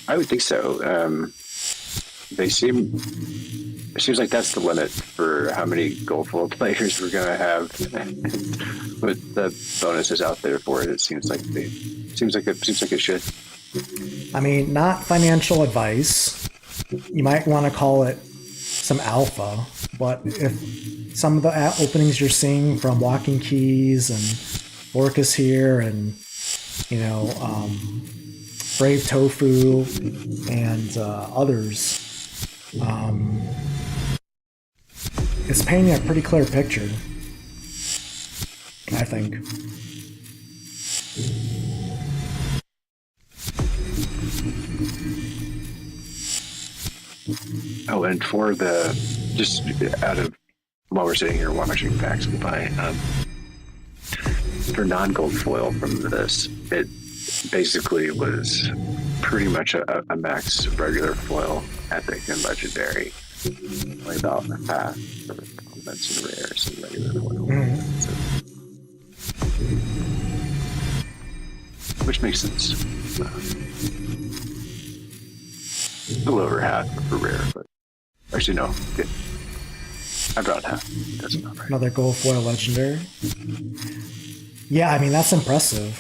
I would think so. It seems like that's the limit for how many gold foil players we're going to have. With the bonuses out there for it, it seems like it should. Not financial advice. You might want to call it some alpha, but if some of the openings you're seeing from Walking Keys and Lorkus here, and Brave Tofu and others, it's painting a pretty clear picture, I think. Oh, and for the, just out of, while we're sitting here watching packs go by, for non-gold foil from this, it basically was pretty much a max regular foil, epic, and legendary. Like about half for commons and rares and regular foil. So, which makes sense. A little over half for rare, but actually no, about half. That's about right. Another gold foil legendary. Yeah, I mean, that's impressive.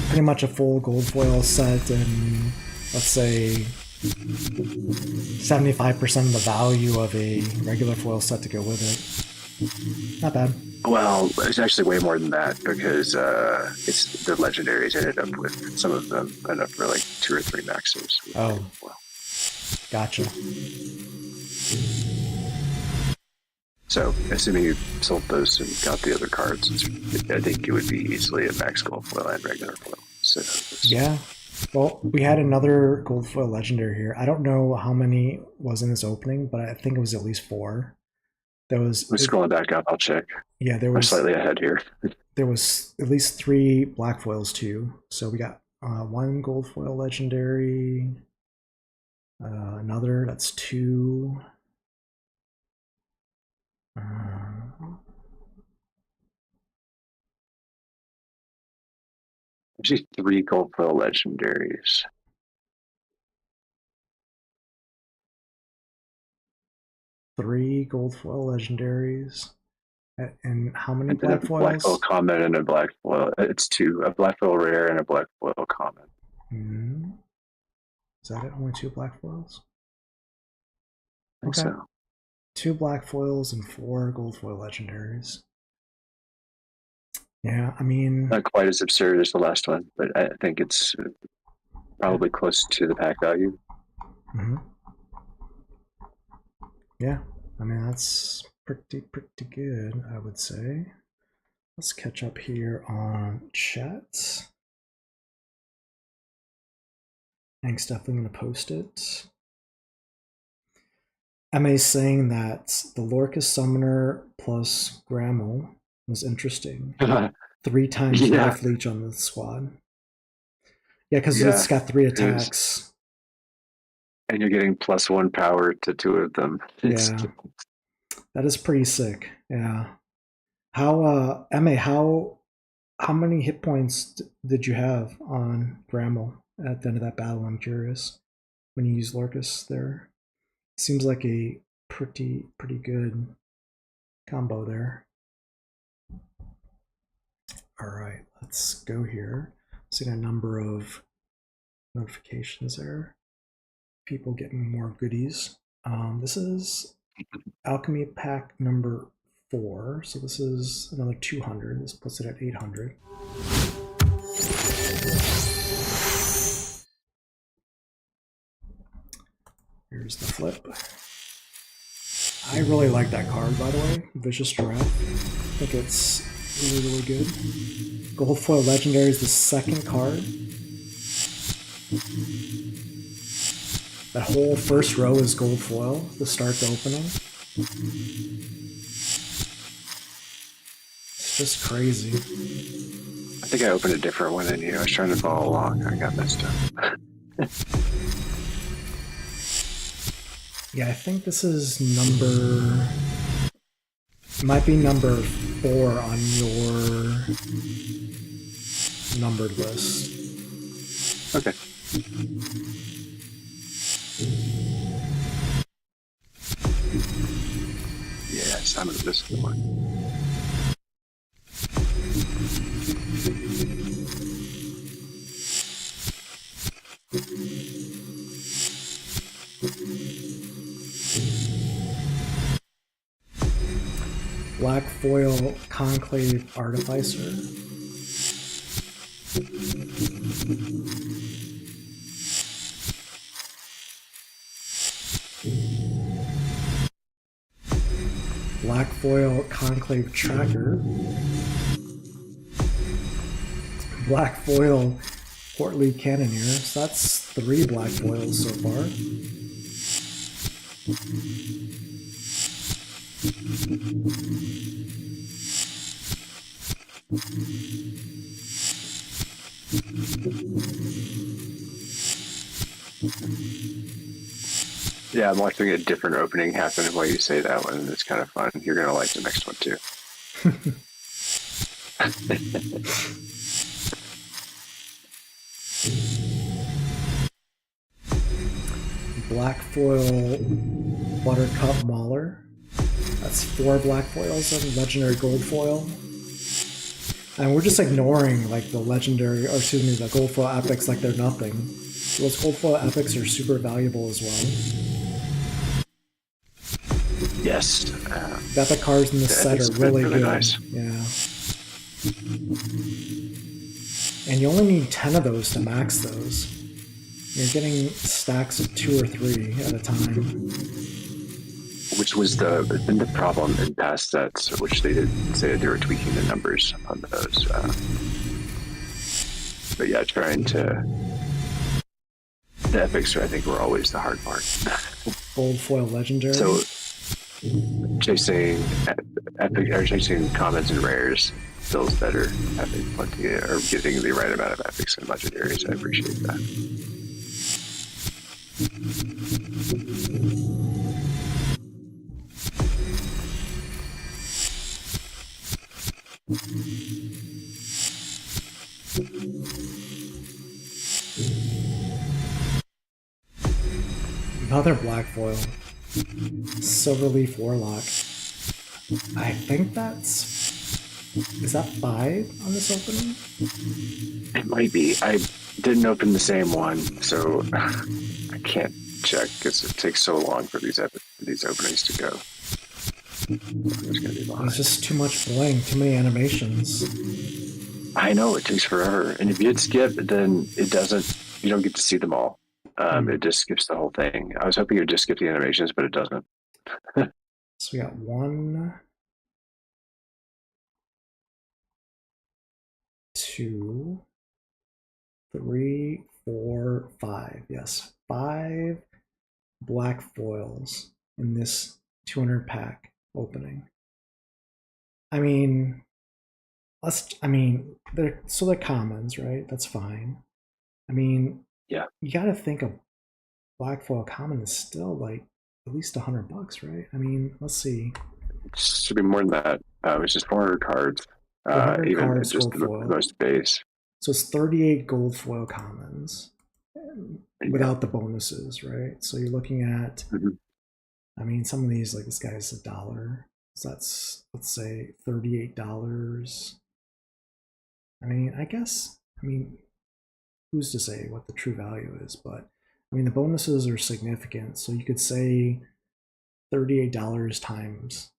Pretty much a full gold foil set, and let's say 75% of the value of a regular foil set to go with it. Not bad. Well, it's actually way more than that, because it's the legendaries ended up with some of them end up for like 2 or 3 maxers. Oh, gotcha. So, assuming you sold those and got the other cards, I think it would be easily a max gold foil and regular foil. So, yeah. Well, we had another gold foil legendary here. I don't know how many was in this opening, but I think it was at least 4. There was. I'm scrolling back up. I'll check. Yeah, there was. I'm slightly ahead here. There was at least 3 black foils too. So we got 1 gold foil legendary. Another. That's 2. Actually, 3 gold foil legendaries. Three gold foil legendaries. And how many black foils? Black foil common and a black foil. It's 2. A black foil rare and a black foil common. Mm-hmm. Is that it? Only 2 black foils? I think so. 2 black foils and 4 gold foil legendaries. Yeah, I mean, not quite as absurd as the last one, but I think it's probably close to the pack value. Mm-hmm. Yeah, I mean, that's pretty good, I would say. Let's catch up here on chat. Hank's definitely going to post it. MA's saying that the Lorkus Summoner plus Grammel was interesting. 3 times life leech on the squad. Yeah, because it's got 3 attacks. And you're getting +1 power to 2 of them. Yeah. That is pretty sick. Yeah. How MA, how many hit points did you have on Grammel at the end of that battle? I'm curious. When you use Lorkus there. Seems like a pretty good combo there. All right, let's go here. See a number of notifications there. People getting more goodies. This is Alchemy pack number 4. So this is another 200. This puts it at 800. Here's the flip. I really like that card, by the way. Vicious Giraffe. I think it's really good. Gold foil legendary is the 2nd card. That whole first row is gold foil to start the opening. It's just crazy. I think I opened a different one than you. I was trying to follow along. I got messed up. Yeah, I think this is number... might be number 4 on your numbered list. Okay. Yes, I'm gonna miss the one. foil conclave artificer. Black foil conclave tracker. Black foil portly cannoneer. So that's 3 black foils so far. Yeah, I'm watching a different opening happen while you say that one, and it's kind of fun. You're gonna like the next one too. Black foil buttercup mauler. That's 4 black foils and legendary gold foil. And we're just ignoring like the legendary, or excuse me, the gold foil epics like they're nothing. Those gold foil epics are super valuable as well. Yes. The epic cards in this set are really good. Nice. Yeah. And you only need 10 of those to max those. You're getting stacks of 2 or 3 at a time. Which was been the problem in past sets, which they did say they were tweaking the numbers on those. But yeah, trying to. The epics, I think, were always the hard part. Gold foil legendary. So chasing epic or chasing commons and rares feels better having plenty or getting the right amount of epics and legendaries. I appreciate that. Another black foil. Silverleaf Warlock. I think that's... Is that 5 on this opening? It might be. I didn't open the same one, so I can't check because it takes so long for these openings to go. There's gonna be It's just too much bling, too many animations. I know, it takes forever. And if you hit skip, then it doesn't, you don't get to see them all. It just skips the whole thing. I was hoping it would just skip the animations, but it doesn't. So we got 1, 2, 3, 4, 5. Yes, 5 black foils in this 200 pack opening. I mean, they're commons, right? That's fine. I mean, yeah, you got to think a black foil common is still like at least $100, right? I mean, let's see. it should be more than that. It's just 400 cards. 400 even cards, just gold the foil. most base. So it's 38 gold foil commons without the bonuses, right? So you're looking at, I mean, some of these, like this guy's $1. So that's, let's say, $38. I mean, who's to say what the true value is? But I mean, the bonuses are significant. So you could say $38 times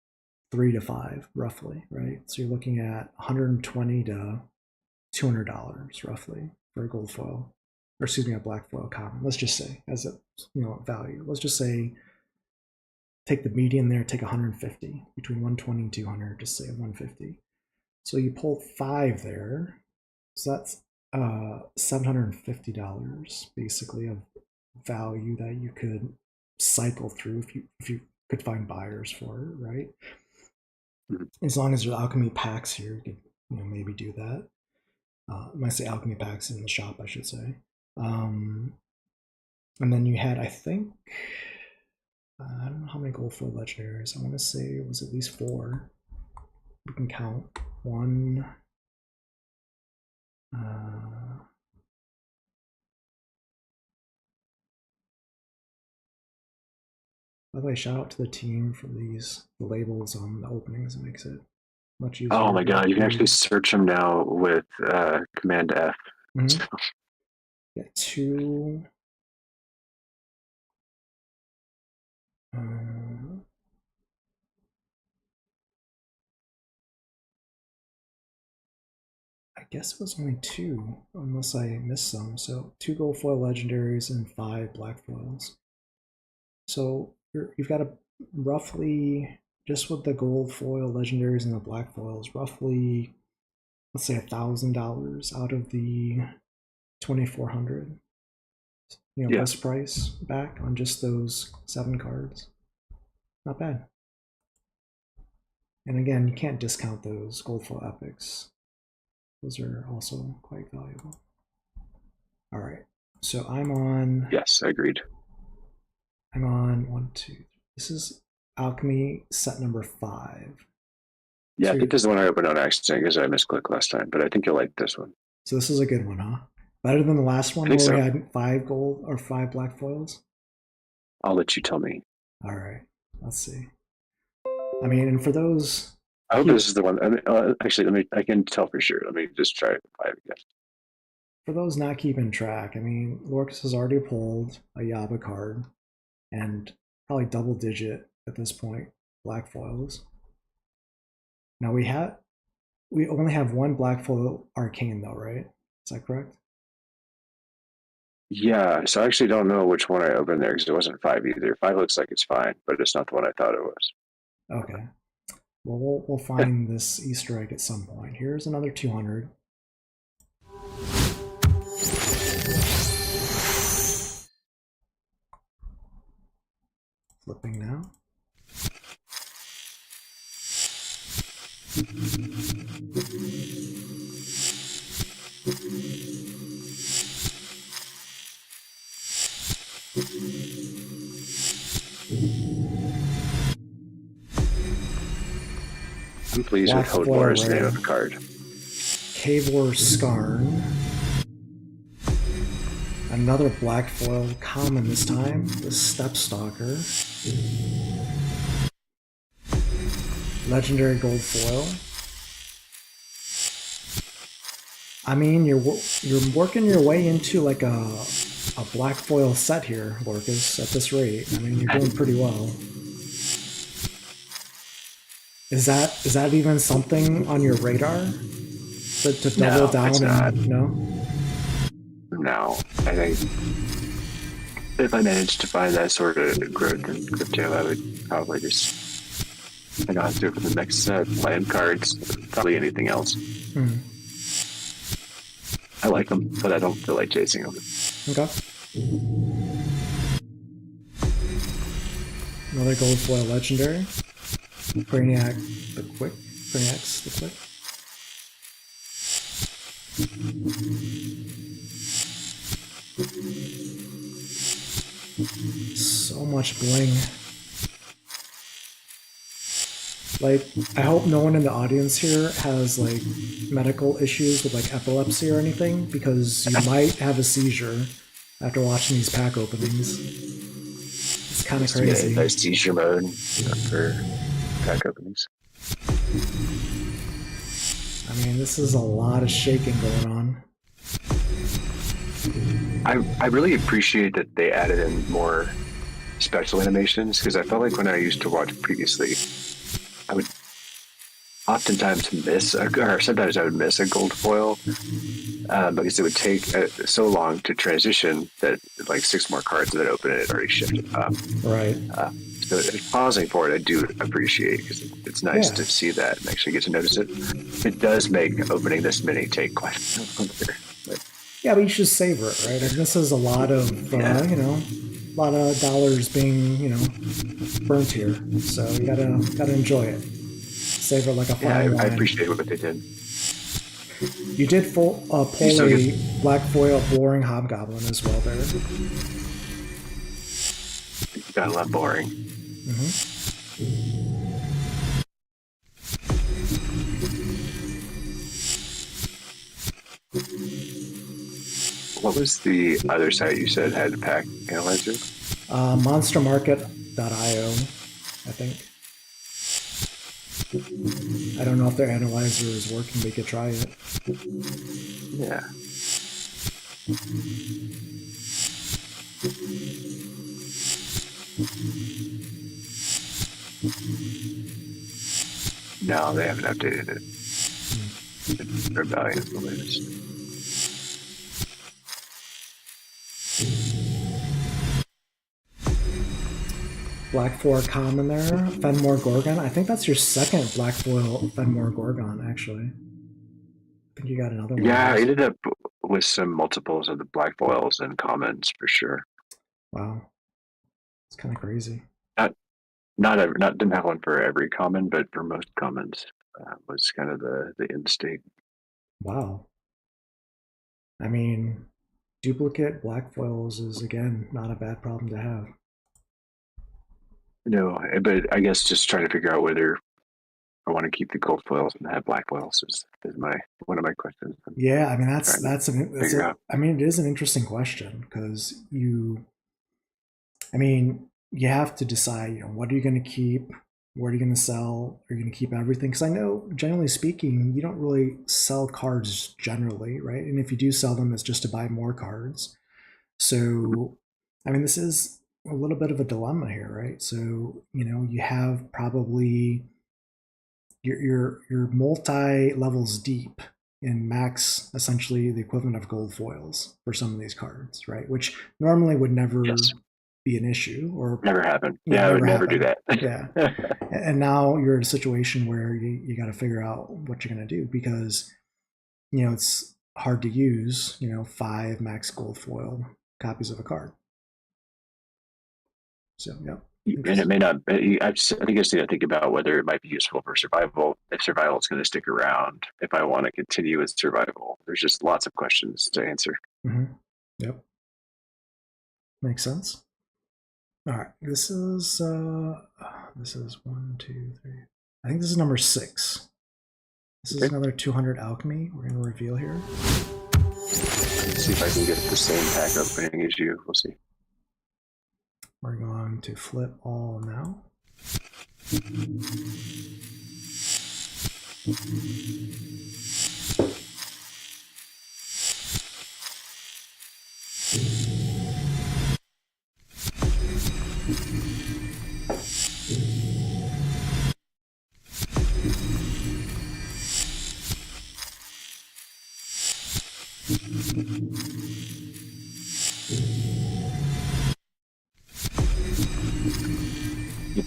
3 to 5, roughly, right? So you're looking at $120 to $200 roughly for a gold foil, or excuse me, a black foil common. Let's just say as a value. Let's just say take the median there, take 150 between 120 and 200. Just say 150. So you pull 5 there, so that's $750 basically of value that you could cycle through if you could find buyers for it, right? As long as there's alchemy packs here, you could maybe do that. When I say alchemy packs in the shop, I should say. And then you had, I think, I don't know how many gold foil legendaries. I want to say it was at least 4. We can count 1. By the way, shout out to the team for the labels on the openings. It makes it much easier. Oh my god, you can actually search them now with Command F. Mm-hmm. Yeah, 2. guess it was only 2, unless I missed some. So 2 gold foil legendaries and 5 black foils. So you've got a roughly, just with the gold foil legendaries and the black foils, roughly, let's say $1,000 out of the 2,400. List price back on just those 7 cards. Not bad. And again, you can't discount those gold foil epics. Those are also quite valuable. All right, so I'm on. Yes, agreed. I'm on 1, 2, 3. This is Alchemy set number 5. Yeah, so I think this is the one I opened on accident because I misclicked last time, but I think you'll like this one. So this is a good one, huh? Better than the last one where we had 5 gold or 5 black foils? I'll let you tell me. All right, let's see. I mean, and for those... I hope this is the one. I mean, actually, I can tell for sure. Let me just try it 5 again. For those not keeping track, I mean, Lorkus has already pulled a Yaba card and probably double digit at this point, black foils. Now we only have 1 black foil arcane though, right? Is that correct? Yeah, so I actually don't know which one I opened there because it wasn't 5 either. 5 looks like it's fine, but it's not the one I thought it was. Okay. Well, we'll find this Easter egg at some point. Here's another 200. Flipping now. I'm pleased with Hodor as the name of the card. Cavor Skarn. Another black foil common this time, the Stepstalker. Legendary gold foil. I mean, you're working your way into like a black foil set here, Lorkus, at this rate. I mean, you're doing pretty well. Is that even something on your radar? To double down and No, I think if I managed to find that sort of growth in crypto, I would probably just head on through for the next set, land cards, probably anything else. I like them, but I don't feel like chasing them. Okay. Another gold foil legendary. Brainiac the Quick. Brainiac's the Quick. So much bling. Like, I hope no one in the audience here has like medical issues with like epilepsy or anything, because you might have a seizure after watching these pack openings. It's kind of crazy. Yeah, seizure mode for pack openings. I mean, this is a lot of shaking going on. I really appreciate that they added in more special animations, because I felt like when I used to watch previously, I would oftentimes miss, or sometimes I would miss a gold foil because it would take so long to transition that like 6 more cards that open it already shifted up. Right. So pausing for it, I do appreciate, because it's nice to see that and actually get to notice it. It does make opening this many take quite a bit longer. Yeah, but you should savor it, right? And this is a lot of, a lot of dollars being, burnt here. So you gotta enjoy it. Savor it like a fine wine. I appreciate what they did. You did pull a black foil boring hobgoblin as well there. Got a lot boring. What was the other site you said had a pack analyzer? Monstermarket.io, I think. I don't know if their analyzer is working, but you could try it. Yeah. No, they haven't updated it. Rebellion is the latest. Black 4 common there. Fenmore Gorgon. I think that's your second black foil Fenmore Gorgon, actually. I think you got another one. Yeah, I ended up with some multiples of the black foils and commons for sure. Wow. It's kind of crazy. Not didn't have one for every common, but for most commons was kind of the end state. Wow. I mean, duplicate black foils is, again, not a bad problem to have. No, but I guess just trying to figure out whether I want to keep the gold foils and have black foils is one of my questions. Yeah, I mean it is an interesting question because you have to decide, what are you going to keep, what are you going to sell, are you going to keep everything? Because I know, generally speaking, you don't really sell cards generally, right? And if you do sell them, it's just to buy more cards. So, I mean, this is a little bit of a dilemma here, right? So, you have probably you're multi levels deep in max, essentially the equivalent of gold foils for some of these cards, right? Which normally would never be an issue, or never happen. Yeah, I would never do that. Yeah. And now you're in a situation where you got to figure out what you're going to do because it's hard to use 5 max gold foil copies of a card. So yeah. And it may not. I think I just need to think about whether it might be useful for survival. If survival is going to stick around, if I want to continue with survival, there's just lots of questions to answer. Mm-hmm. Yep, makes sense. All right, this is 1, 2, 3. I think this is number 6. This is another 200 alchemy. We're going to reveal here. Let's see if I can get the same pack opening as you. We'll see. We're going to flip all now.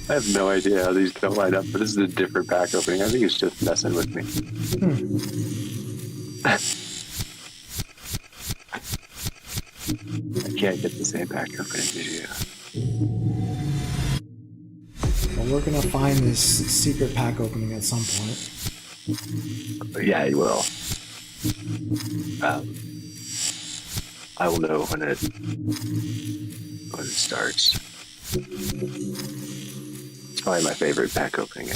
I have no idea how these don't line up, but this is a different pack opening. I think it's just messing with me. I can't get the same pack opening as you. Well, we're going to find this secret pack opening at some point. Yeah, you will. I will know when it starts. It's probably my favorite pack opening.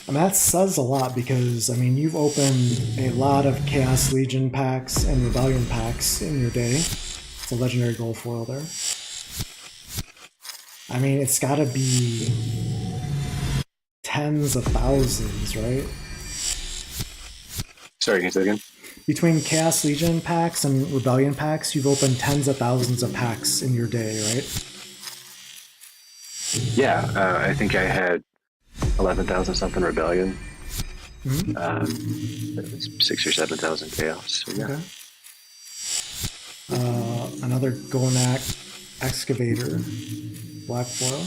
That says a lot because, you've opened a lot of Chaos Legion packs and Rebellion packs in your day. It's a legendary gold foil there. It's got to be tens of thousands, right? Sorry, can you say again? Between Chaos Legion packs and Rebellion packs, you've opened tens of thousands of packs in your day, right? Yeah, I think I had 11,000 something Rebellion. Mm-hmm. It was 6,000 or 7,000 Chaos. So yeah. Okay. Another Gonak Excavator, black foil.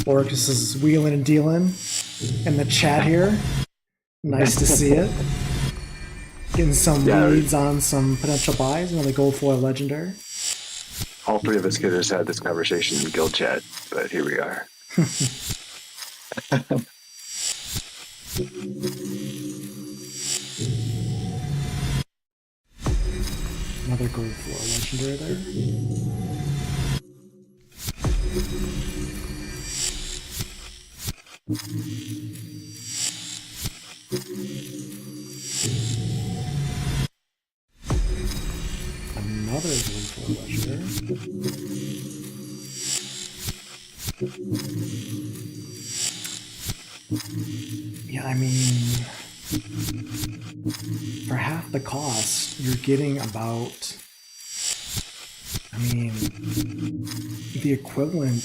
Lorkus is wheeling and dealing in the chat here. Nice to see it. Getting some leads on some potential buys. Another gold foil legendary. All three of us could have just had this conversation in guild chat, but here we are. Another gold foil legendary there. Another gold foil legendary. Yeah, I mean, for half the cost, you're getting about, I mean, the equivalent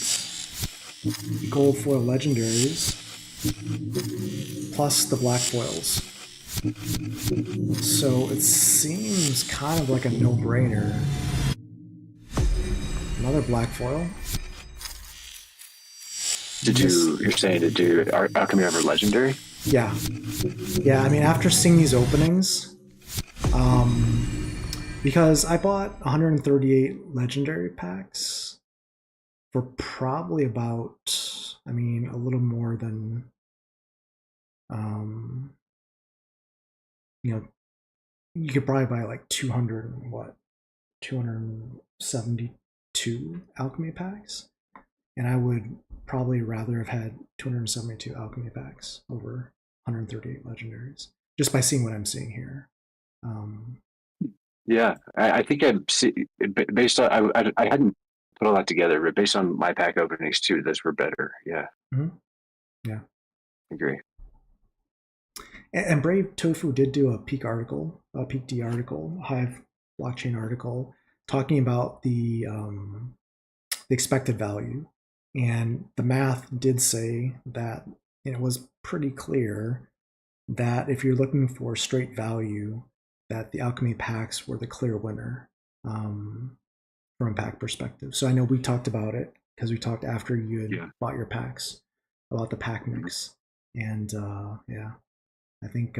gold foil legendaries plus the black foils. So it seems kind of like a no-brainer. Another black foil. You're saying to do Alchemy Ever Legendary? Yeah. Yeah, I mean, after seeing these openings, because I bought 138 legendary packs for probably about, I mean, a little more than, you know, you could probably buy like 272 alchemy packs. And I would probably rather have had 272 alchemy packs over 138 legendaries, just by seeing what I'm seeing here. Yeah, I think based on I hadn't put all that together, but based on my pack openings too, those were better. Yeah, Yeah. I agree. And Brave Tofu did do a Peak D article, Hive blockchain article, talking about the expected value, and the math did say that it was pretty clear that if you're looking for straight value, that the alchemy packs were the clear winner from a pack perspective. So I know we talked about it because we talked after you had bought your packs about the pack mix, and yeah, I think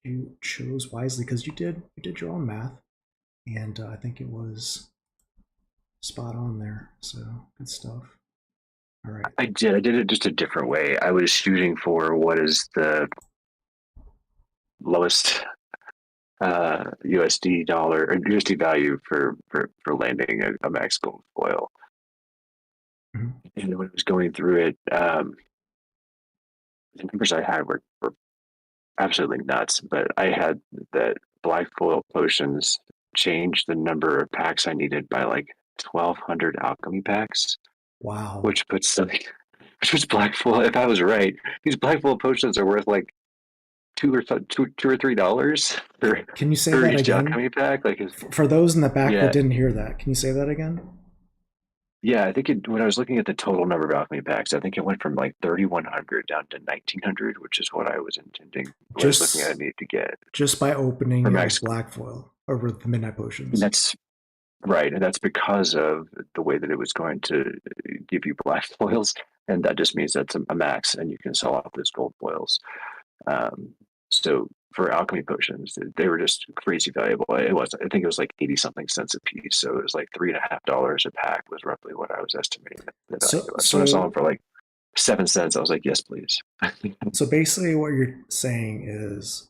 you chose wisely because you did your own math, and I think it was spot on there. So good stuff. All right. I did. I did it just a different way. I was shooting for what is the lowest USD dollar or USD value for landing a max gold foil. Mm-hmm. And when I was going through it, the numbers I had were absolutely nuts. But I had that black foil potions change the number of packs I needed by like 1,200 alchemy packs. Wow. Which puts black foil. If I was right, these black foil potions are worth like two or $3 for Can you say that each again? alchemy pack. Like for those in the back yeah, that didn't hear that, can you say that again? yeah. I think when I was looking at the total number of alchemy packs, I think it went from like 3,100 down to 1,900, which is what I was intending. What I was looking at, I needed to get just by opening for it max with black foil over the midnight potions. And that's right, and that's because of the way that it was going to give you black foils, and that just means that's a max, and you can sell off those gold foils. So for alchemy potions, they were just crazy valuable. It was, I think it was like 80 something cents a piece. So it was like $3.50 a pack was roughly what I was estimating the value was. So when I saw them for like 7 cents, I was like, yes, please. So basically what you're saying is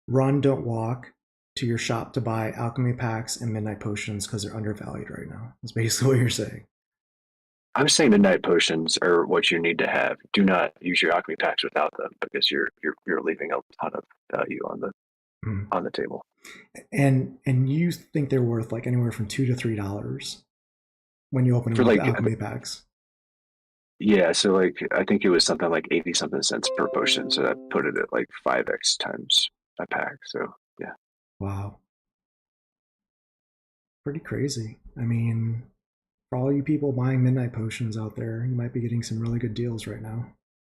run, don't walk to your shop to buy alchemy packs and midnight potions because they're undervalued right now. That's basically what you're saying. I'm saying midnight potions are what you need to have. Do not use your alchemy packs without them because you're leaving a ton of value on the table. And you think they're worth like anywhere from $2 to $3 when you open them For with like alchemy packs. Yeah, so like I think it was something like 80 something cents per potion, so that put it at like 5x times a pack. So yeah. Wow. Pretty crazy. I mean, for all you people buying midnight potions out there, you might be getting some really good deals right now.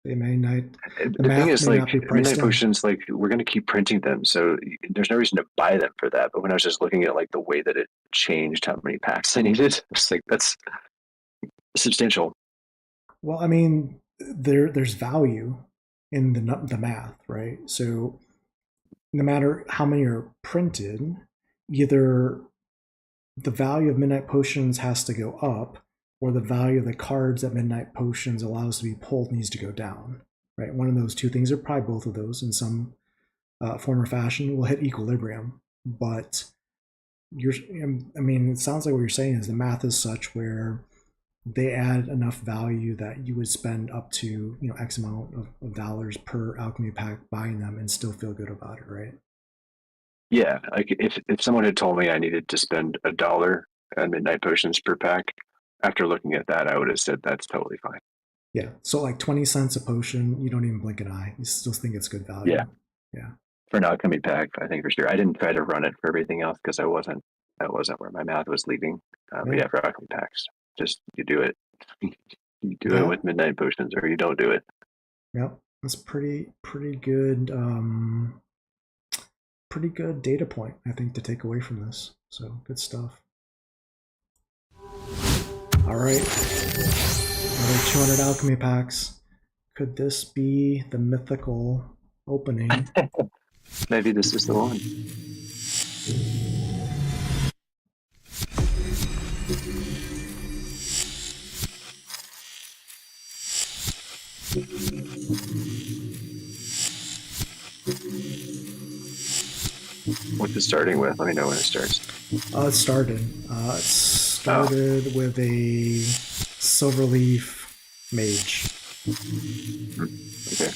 They may not, the The thing math is, may like not be priced midnight in. potions, like we're gonna keep printing them, so there's no reason to buy them for that. But when I was just looking at like the way that it changed how many packs I needed, it's like that's substantial. Well, I mean, there's value in the math, right? So no matter how many are printed, either the value of midnight potions has to go up, or the value of the cards that midnight potions allows to be pulled needs to go down, right? One of those two things, or probably both of those in some form or fashion, will hit equilibrium. But I mean, it sounds like what you're saying is the math is such where they add enough value that you would spend up to X amount of dollars per alchemy pack buying them and still feel good about it, right? Yeah, like if someone had told me I needed to spend $1 on midnight potions per pack, after looking at that, I would have said that's totally fine. Yeah, so like 20 cents a potion, you don't even blink an eye. You still think it's good value. Yeah. Yeah. For an Alchemy pack, I think for sure. I didn't try to run it for everything else because that wasn't where my mouth was leading. But yeah, for Alchemy packs, just you do it. You do it with Midnight Potions, or you don't do it. Yep, that's pretty good. Pretty good data point, I think, to take away from this. So good stuff. All right, another 200 alchemy packs. Could this be the mythical opening? Maybe this is the one. What's it starting with? Let me know when it starts. It started. It started with a Silverleaf Mage. Okay.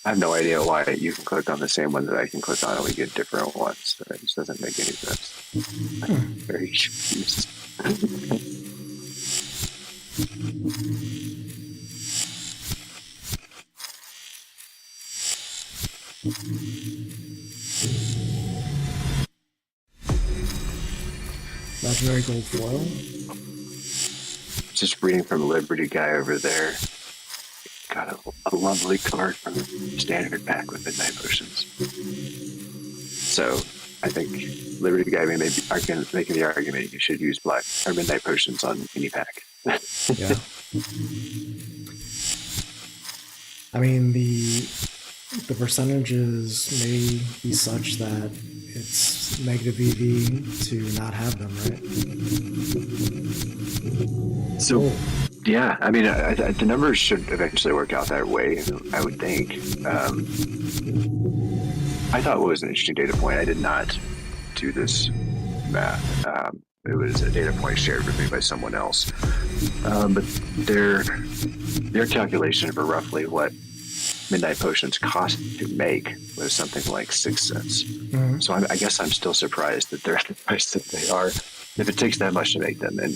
I have no idea why you can click on the same one that I can click on and we get different ones. That just doesn't make any sense. I'm very confused. Legendary gold foil. Just reading from Liberty Guy over there. Got a lovely card from the standard pack with Midnight Potions. So I think Liberty Guy may be making the argument you should use black or Midnight Potions on any pack. Yeah. I mean, the percentages may be such that it's negative EV to not have them, right? So, yeah, I mean, the numbers should eventually work out that way, I would think. I thought it was an interesting data point. I did not do this math. It was a data point shared with me by someone else. But their calculation for roughly what Midnight Potions cost to make was something like 6 cents. Mm-hmm. So I guess I'm still surprised that they're at the price that they are. If it takes that much to make them, and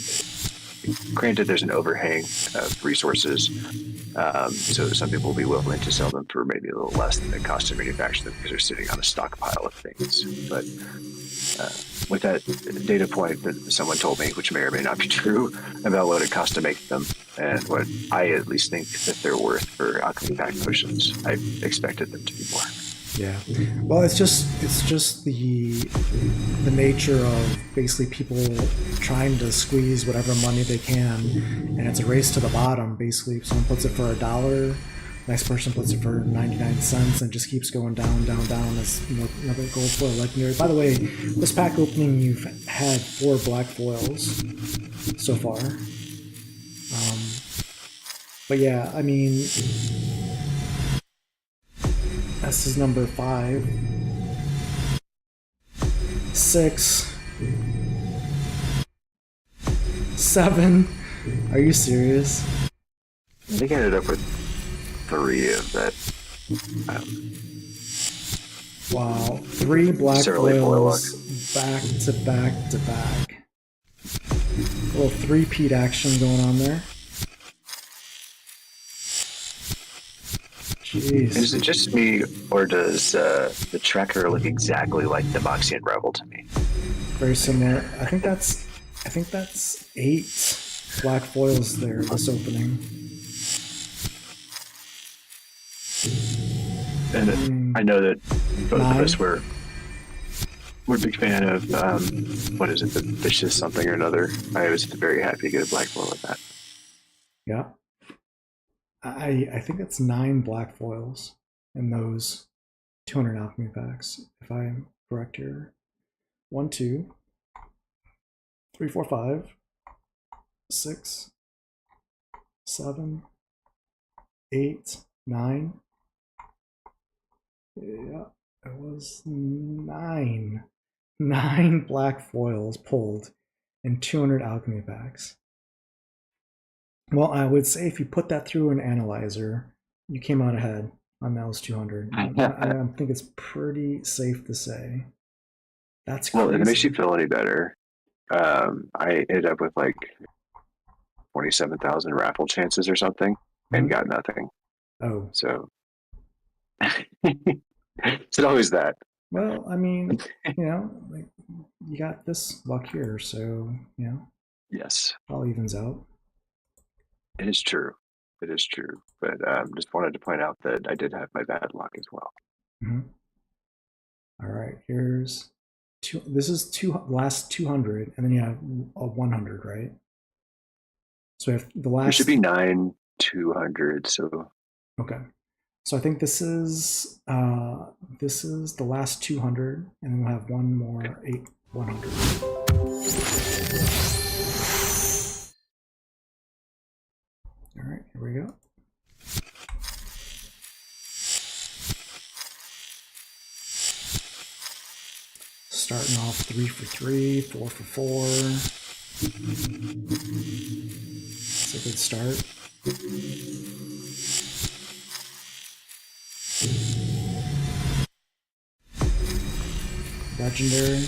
granted, there's an overhang of resources, so some people will be willing to sell them for maybe a little less than it costs to manufacture them because they're sitting on a stockpile of things. But with that data point that someone told me, which may or may not be true, about what it costs to make them and what I at least think that they're worth for Alchemy pack potions, I expected them to be more. Yeah, well, it's just the nature of basically people trying to squeeze whatever money they can, and it's a race to the bottom. Basically, if someone puts it for $1, next person puts it for 99 cents, and just keeps going down, down, down as another gold foil legendary. By the way, this pack opening, you've had 4 black foils so far. But yeah, I mean, this is number 5. 6. 7. Are you serious? I think I ended up with 3 of that. Wow, 3 black foils back to back to back. A little 3-peat action going on there. Jeez. Is it just me, or does the tracker look exactly like the Moxian Rebel to me? Very similar. I think that's 8 black foils there this opening. And I know that both 9. of us we're a big fan of what is it, the Vicious something or another. I was very happy to get a black foil with that. Yeah. I think it's 9 black foils in those 200 alchemy packs, if I'm correct here. 1, 2, 3, 4, 5, 6, 7, 8, 9. Yeah, it was 9. 9 black foils pulled in 200 alchemy packs. Well, I would say if you put that through an analyzer, you came out ahead on those 200. I think it's pretty safe to say. That's crazy. Well, if it makes you feel any better, I ended up with like 27,000 raffle chances or something, and got nothing. Oh, So it's always that. well, I mean, like, you got this luck here, so Yes, all evens out. it is true. It is true. But just wanted to point out that I did have my bad luck as well. Mm-hmm. All right, here's two. This is last 200, and then you have a 100, right? So we have the There should last. be 9 200. So Okay, so I think this is the last 200, and then we'll have one more 100. All right, here we go. Starting off 3 for 3, 4 for 4. It's a good start. Legendary.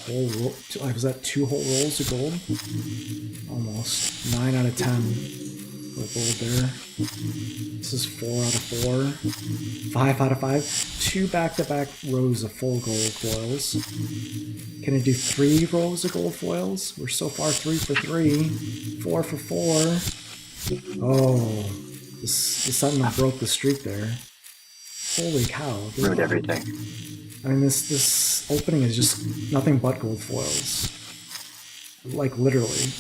Whole roll. Was that 2 whole rolls of gold? Almost. 9 out of 10 with gold there. This is 4 out of 4. 5 out of 5. 2 back-to-back rows of full gold foils. Can I do 3 rows of gold foils? We're so far 3 for 3. 4 for 4. Oh, this something that broke the streak there. Holy cow. ruined everything. I mean, this opening is just nothing but gold foils. Like, literally.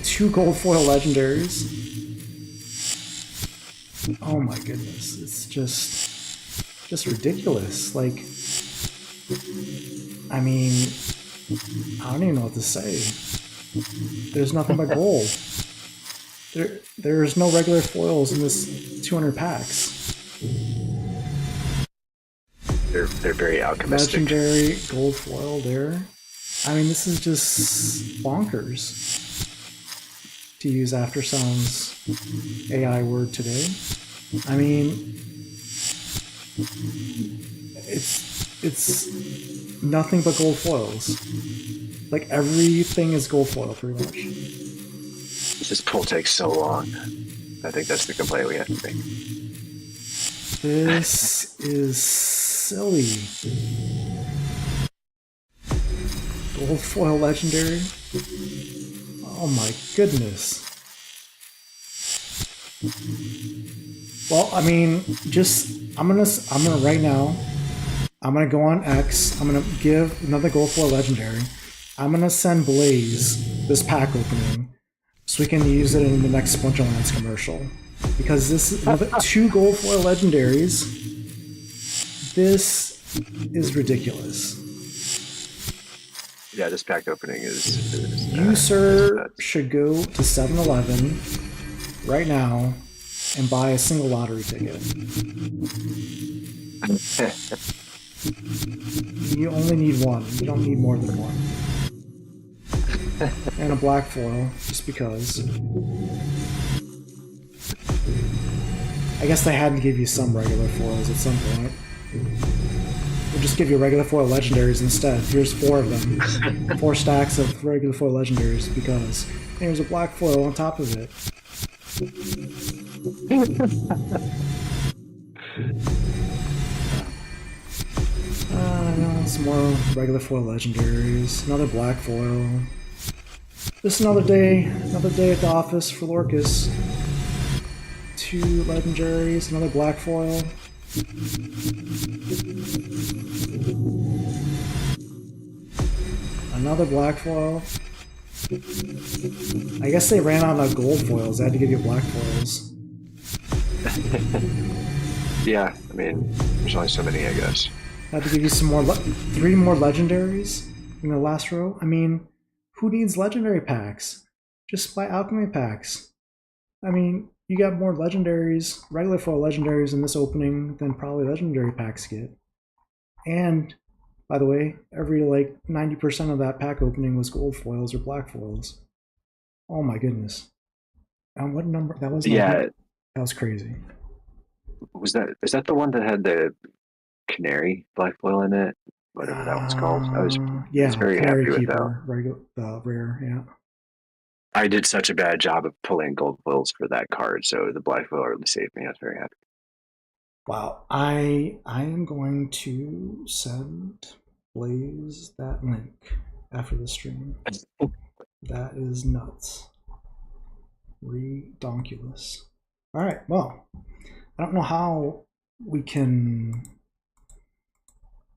Two gold foil legendaries. Oh my goodness. It's just ridiculous. Like, I mean, I don't even know what to say. There's nothing but gold. There's no regular foils in this 200 packs. They're very alchemistic. Legendary gold foil there. I mean, this is just bonkers. To use After Sound's AI word today. I mean, it's nothing but gold foils. Like, everything is gold foil, pretty much. This pull takes so long. I think that's the complaint we have to make. This is silly. Gold foil legendary. Oh my goodness. Well, I mean, I'm gonna right now. I'm gonna go on X. I'm gonna give another gold foil legendary. I'm gonna send Blaze this pack opening, so we can use it in the next Splinterlands commercial. Because this is another 2 gold foil legendaries. This is ridiculous. Yeah, this pack opening is You, sir, should go to 7-Eleven right now and buy a single lottery ticket. You only need one. You don't need more than one. And a black foil, just because. I guess they had to give you some regular foils at some point. We'll just give you regular foil legendaries instead. Here's 4 of them. 4 stacks of regular foil legendaries because there's a black foil on top of it. Some more regular foil legendaries. Another black foil. Just another day at the office for Lorkus. 2 legendaries, another black foil. Another black foil. I guess they ran out of gold foils. They had to give you black foils. Yeah, I mean, there's only so many, I guess. Had to give you some more, 3 more legendaries in the last row. I mean, who needs legendary packs? Just buy alchemy packs. I mean, you got more legendaries, regular foil legendaries in this opening than probably legendary packs get. And By the way, every like 90% of that pack opening was gold foils or black foils. Oh my goodness! And what number? That was like Yeah, that was crazy. is that the one that had the canary black foil in it? Whatever that one's called. I was Yeah, very Canary happy with that. Keeper, regular, rare. Yeah. I did such a bad job of pulling gold foils for that card, so the black foil really saved me. I was very happy. Wow. I am going to send Blaze that link after the stream. That is nuts. Redonkulous. All right. Well, I don't know how we can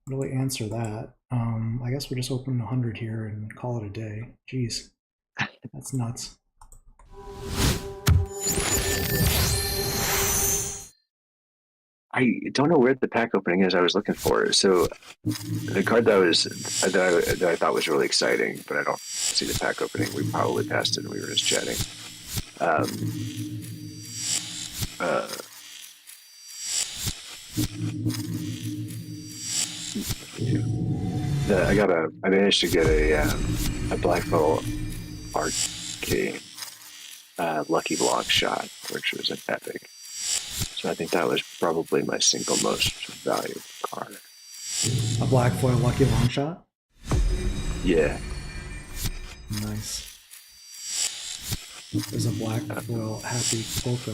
really answer that. I guess we'll just open 100 here and call it a day. Jeez, that's nuts. I don't know where the pack opening is. I was looking for it. So the card that I thought was really exciting, but I don't see the pack opening. We probably passed it and we were just chatting. Um, uh, I managed to get a black foil arcade lucky long shot, which was an epic. So I think that was probably my single most valuable card. A black foil lucky long shot. Yeah. Nice. There's a black foil happy polka.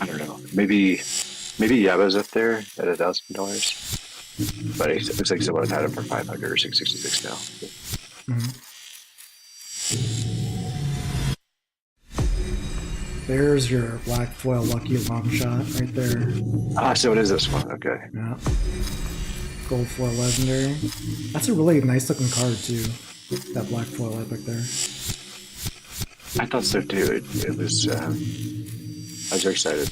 I don't know. Maybe Yaba's up there at $1,000, but it looks like someone had it for 500 or 666 now. Mm-hmm. There's your black foil lucky long shot right there. Ah, so it is this one. Okay. Yeah. Gold foil legendary. That's a really nice looking card too. That black foil epic there. I thought so too. It was. I was very excited.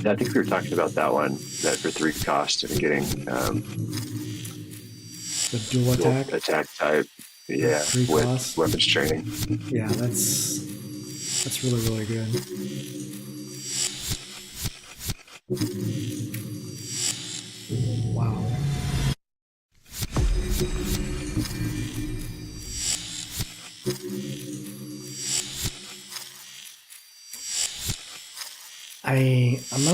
Yeah, I think we were talking about that one. That for 3 cost and getting the dual attack type. Yeah, 3 with cost. Weapons training. Yeah, that's really good. Wow. I'm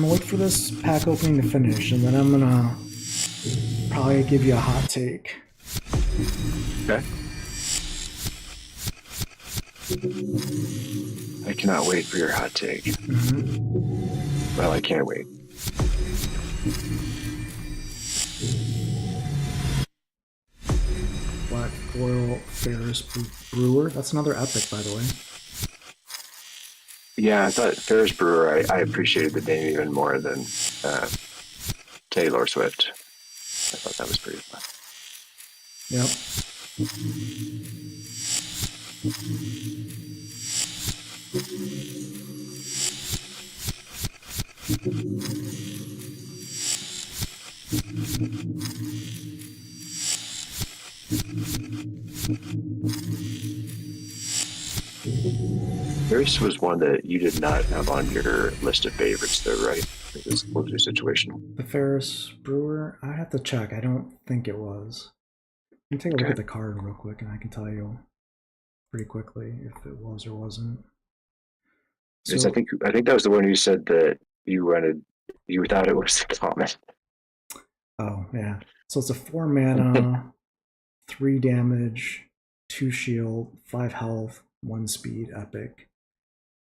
gonna wait for this pack opening to finish, and then I'm gonna probably give you a hot take. Okay. I cannot wait for your hot take. Mm-hmm. Well, I can't wait. Black foil Ferris Brewer. That's another epic, by the way. Yeah, I thought Ferris Brewer, I appreciated the name even more than Taylor Swift. I thought that was pretty fun. Yep. Ferris was one that you did not have on your list of favorites, though, right? It was your situation. The Ferris Brewer. I have to check. I don't think it was. Let me take a look at the card real quick, and I can tell you pretty quickly if it was or wasn't. So, I think that was the one you said that you thought it was the common. Oh yeah. So it's a 4 mana, 3 damage, 2 shield, 5 health, 1 speed epic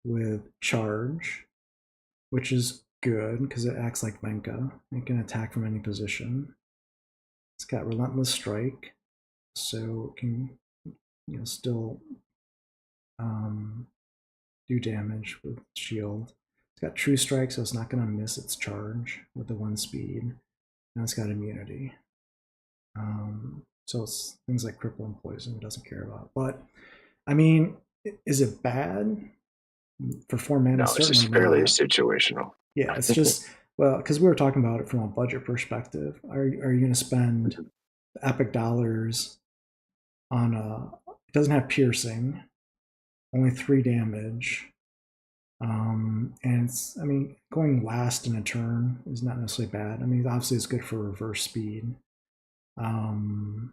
with charge, which is good because it acts like Menka. It can attack from any position. It's got relentless strike, so it can still do damage with shield. It's got true strike, so it's not going to miss its charge with the 1 speed. And it's got immunity. So it's things like cripple and poison it doesn't care about. But I mean, is it bad for 4 mana? No, it's just fairly situational. Yeah, it's just because we were talking about it from a budget perspective. Are you going to spend epic dollars on it doesn't have piercing, only 3 damage. And it's, I mean, going last in a turn is not necessarily bad. I mean, obviously it's good for reverse speed. Um,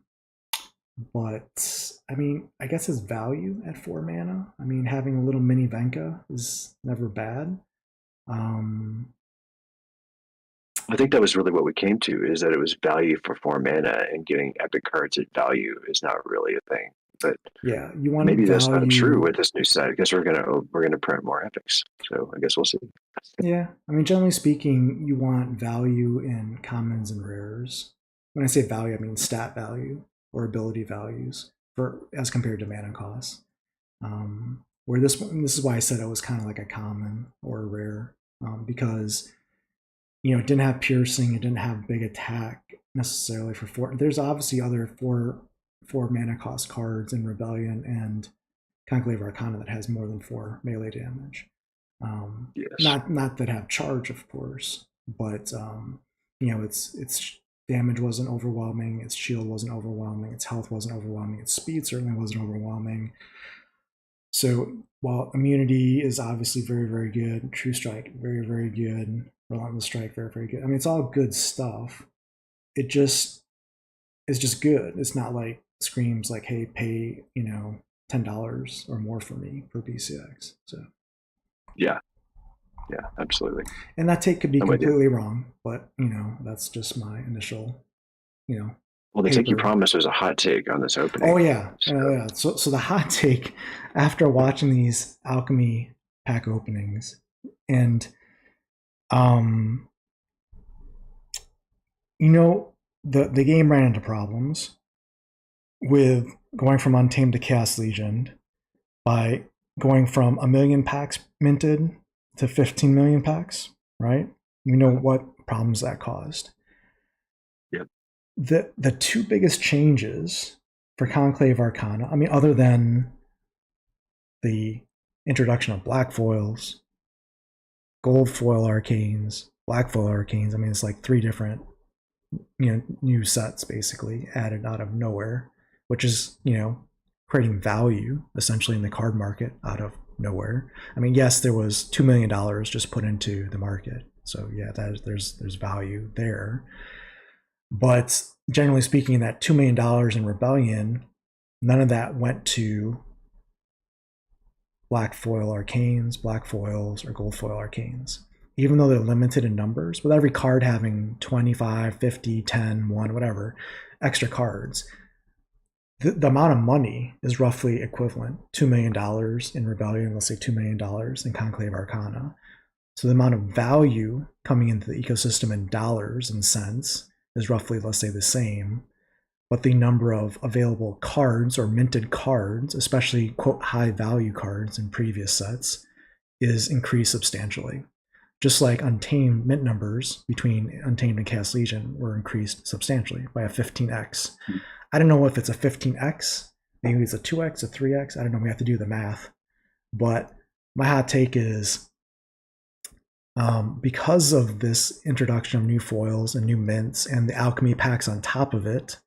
but I mean, I guess his value at 4 mana. I mean, having a little mini Venka is never bad. I think that was really what we came to, is that it was value for 4 mana, and getting epic cards at value is not really a thing. But Yeah, you want maybe that's not true value. with this new set. I guess we're gonna print more epics. So I guess we'll see. Yeah, I mean, generally speaking, you want value in commons and rares. When I say value, I mean stat value or ability values for as compared to mana costs. Where this is why I said it was kind of like a common or a rare, because it didn't have piercing, it didn't have big attack necessarily for 4. There's obviously other four mana cost cards in Rebellion and Conclave Arcana that has more than 4 melee damage. Yes. Not that have charge, of course, but its damage wasn't overwhelming, its shield wasn't overwhelming, its health wasn't overwhelming, its speed certainly wasn't overwhelming. So while immunity is obviously very, very good, True Strike very, very good, Relentless Strike very, very good. I mean, it's all good stuff. It just is just good. It's not like screams like, "Hey, pay $10 or more for me for BCX." So Yeah. Yeah. Absolutely. and that take could be I'm with you. completely wrong, but that's just my initial Well, the take you paper. promised was a hot take on this Oh opening. yeah, So yeah. So the hot take after watching these Alchemy pack openings, and um, the game ran into problems with going from Untamed to Chaos Legion by going from 1 million packs minted to 15 million packs. Right? We know what problems that caused. yep. The two biggest changes for Conclave Arcana, I mean, other than the introduction of black foils, gold foil arcanes, black foil arcanes. I mean, it's like 3 different new sets basically added out of nowhere, which is creating value essentially in the card market out of nowhere. I mean, yes, there was $2 million just put into the market, so yeah, there's value there. But generally speaking, that $2 million in Rebellion, none of that went to black foil arcanes, black foils, or gold foil arcanes. Even though they're limited in numbers, with every card having 25, 50, 10, 1, whatever, extra cards, the amount of money is roughly equivalent. $2 million in Rebellion, let's say $2 million in Conclave Arcana. So the amount of value coming into the ecosystem in dollars and cents is roughly, let's say, the same, but the number of available cards or minted cards, especially quote high value cards in previous sets, is increased substantially. Just like Untamed mint numbers between Untamed and Chaos Legion were increased substantially by a 15x. I don't know if it's a 15x, maybe it's a 2x, a 3x. I don't know. We have to do the math. But my hot take is because of this introduction of new foils and new mints and the alchemy packs on top of it,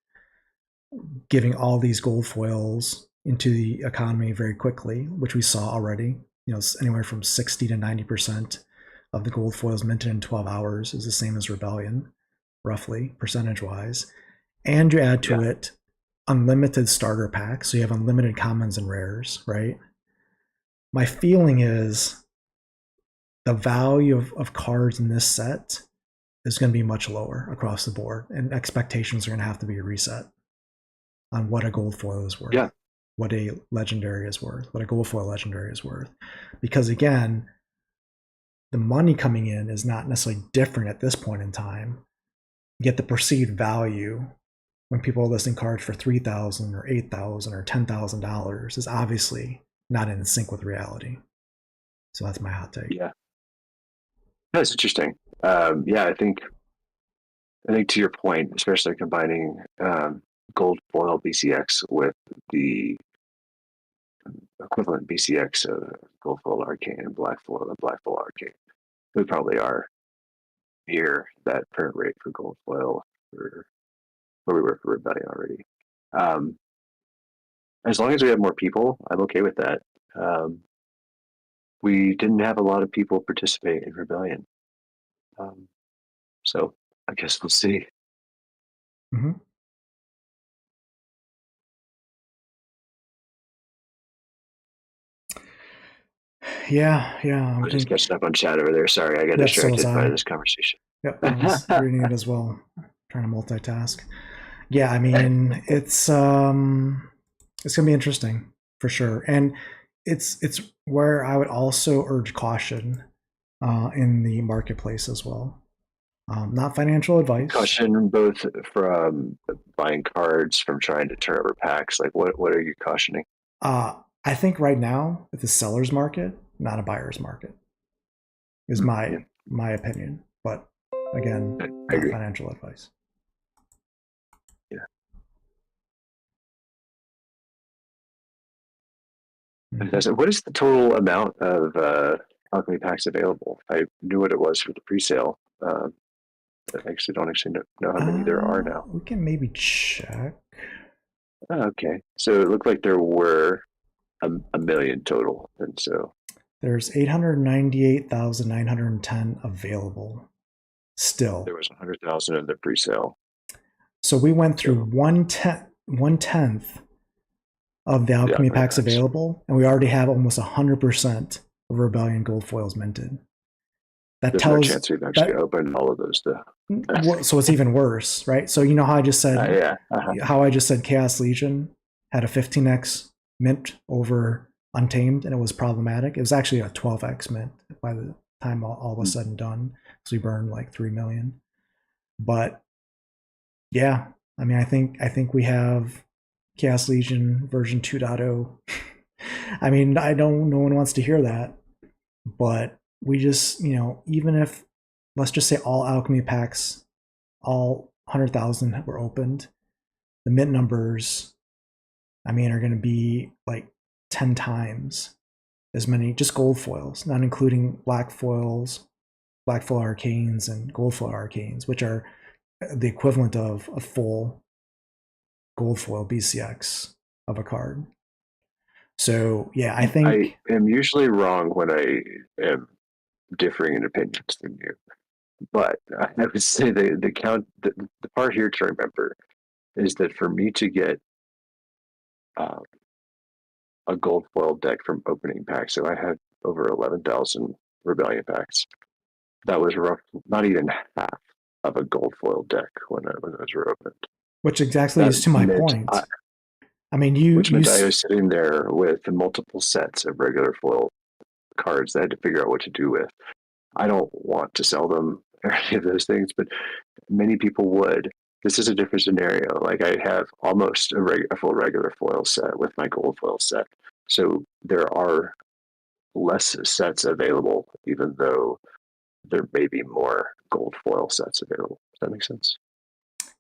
giving all these gold foils into the economy very quickly, which we saw already. Anywhere from 60 to 90% of the gold foils minted in 12 hours is the same as Rebellion, roughly, percentage wise. And you add to it unlimited starter packs, so you have unlimited commons and rares, right? My feeling is the value of cards in this set is going to be much lower across the board, and expectations are going to have to be a reset on what a gold foil is worth, Yeah. what a legendary is worth, what a gold foil legendary is worth. Because again, the money coming in is not necessarily different at this point in time, yet the perceived value when people are listing cards for $3,000 or $8,000 or $10,000 is obviously not in sync with reality. So that's my hot take. Yeah. That's interesting. Yeah, I think to your point, especially combining gold foil BCX with the equivalent BCX of gold foil arcane and black foil arcane, we probably are near that current rate for gold foil for where we were for Rebellion already. Um, as long as we have more people, I'm okay with that. we didn't have a lot of people participate in Rebellion. So I guess we'll see. Mm-hmm. Yeah. I'm just catching up on chat over there. Sorry, I got distracted by this conversation. Yep, I was reading it as well, trying to multitask. Yeah, I mean, it's gonna be interesting for sure, and it's where I would also urge caution in the marketplace as well. Not financial advice. Caution both from buying cards, from trying to turn over packs. Like, what are you cautioning? I think right now it's a seller's market, not a buyer's market, is my opinion. But again, not financial advice. Yeah. Mm-hmm. What is the total amount of Alchemy packs available? I knew what it was for the pre-sale. I actually don't know how many there are now. We can maybe check. Oh, okay, so it looked like there were a million total, and so there's 898,910 available. Still, there was 100,000 in the pre-sale. So we went through 1/10 of the Alchemy packs available, and we already have almost 100% of Rebellion gold foils minted. That There's tells no chance we've actually opened all of those, though. So it's even worse, right? So you know how I just said, how I just said Chaos Legion had a 15x mint over Untamed, and it was problematic. It was actually a 12x mint by the time all was said and done, so we burned like 3 million. But yeah, I mean, I think we have Chaos Legion version 2.0. I mean, no one wants to hear that, but we just, even if, let's just say all Alchemy packs, all 100,000 were opened, the mint numbers, I mean, are going to be like 10 times as many, just gold foils, not including black foils, black foil arcanes, and gold foil arcanes, which are the equivalent of a full gold foil BCX of a card. So yeah, I think I am usually wrong when I am differing in opinions than you, but I would say the part here to remember is that for me to get a gold foil deck from opening packs, so I had over 11,000 Rebellion packs. That was not even half of a gold foil deck when those were opened. Which exactly is to my point. I mean, which meant I was sitting there with multiple sets of regular foil cards that I had to figure out what to do with. I don't want to sell them or any of those things, but many people would. This is a different scenario. Like I have almost a full regular foil set with my gold foil set. So there are less sets available, even though there may be more gold foil sets available. Does that make sense?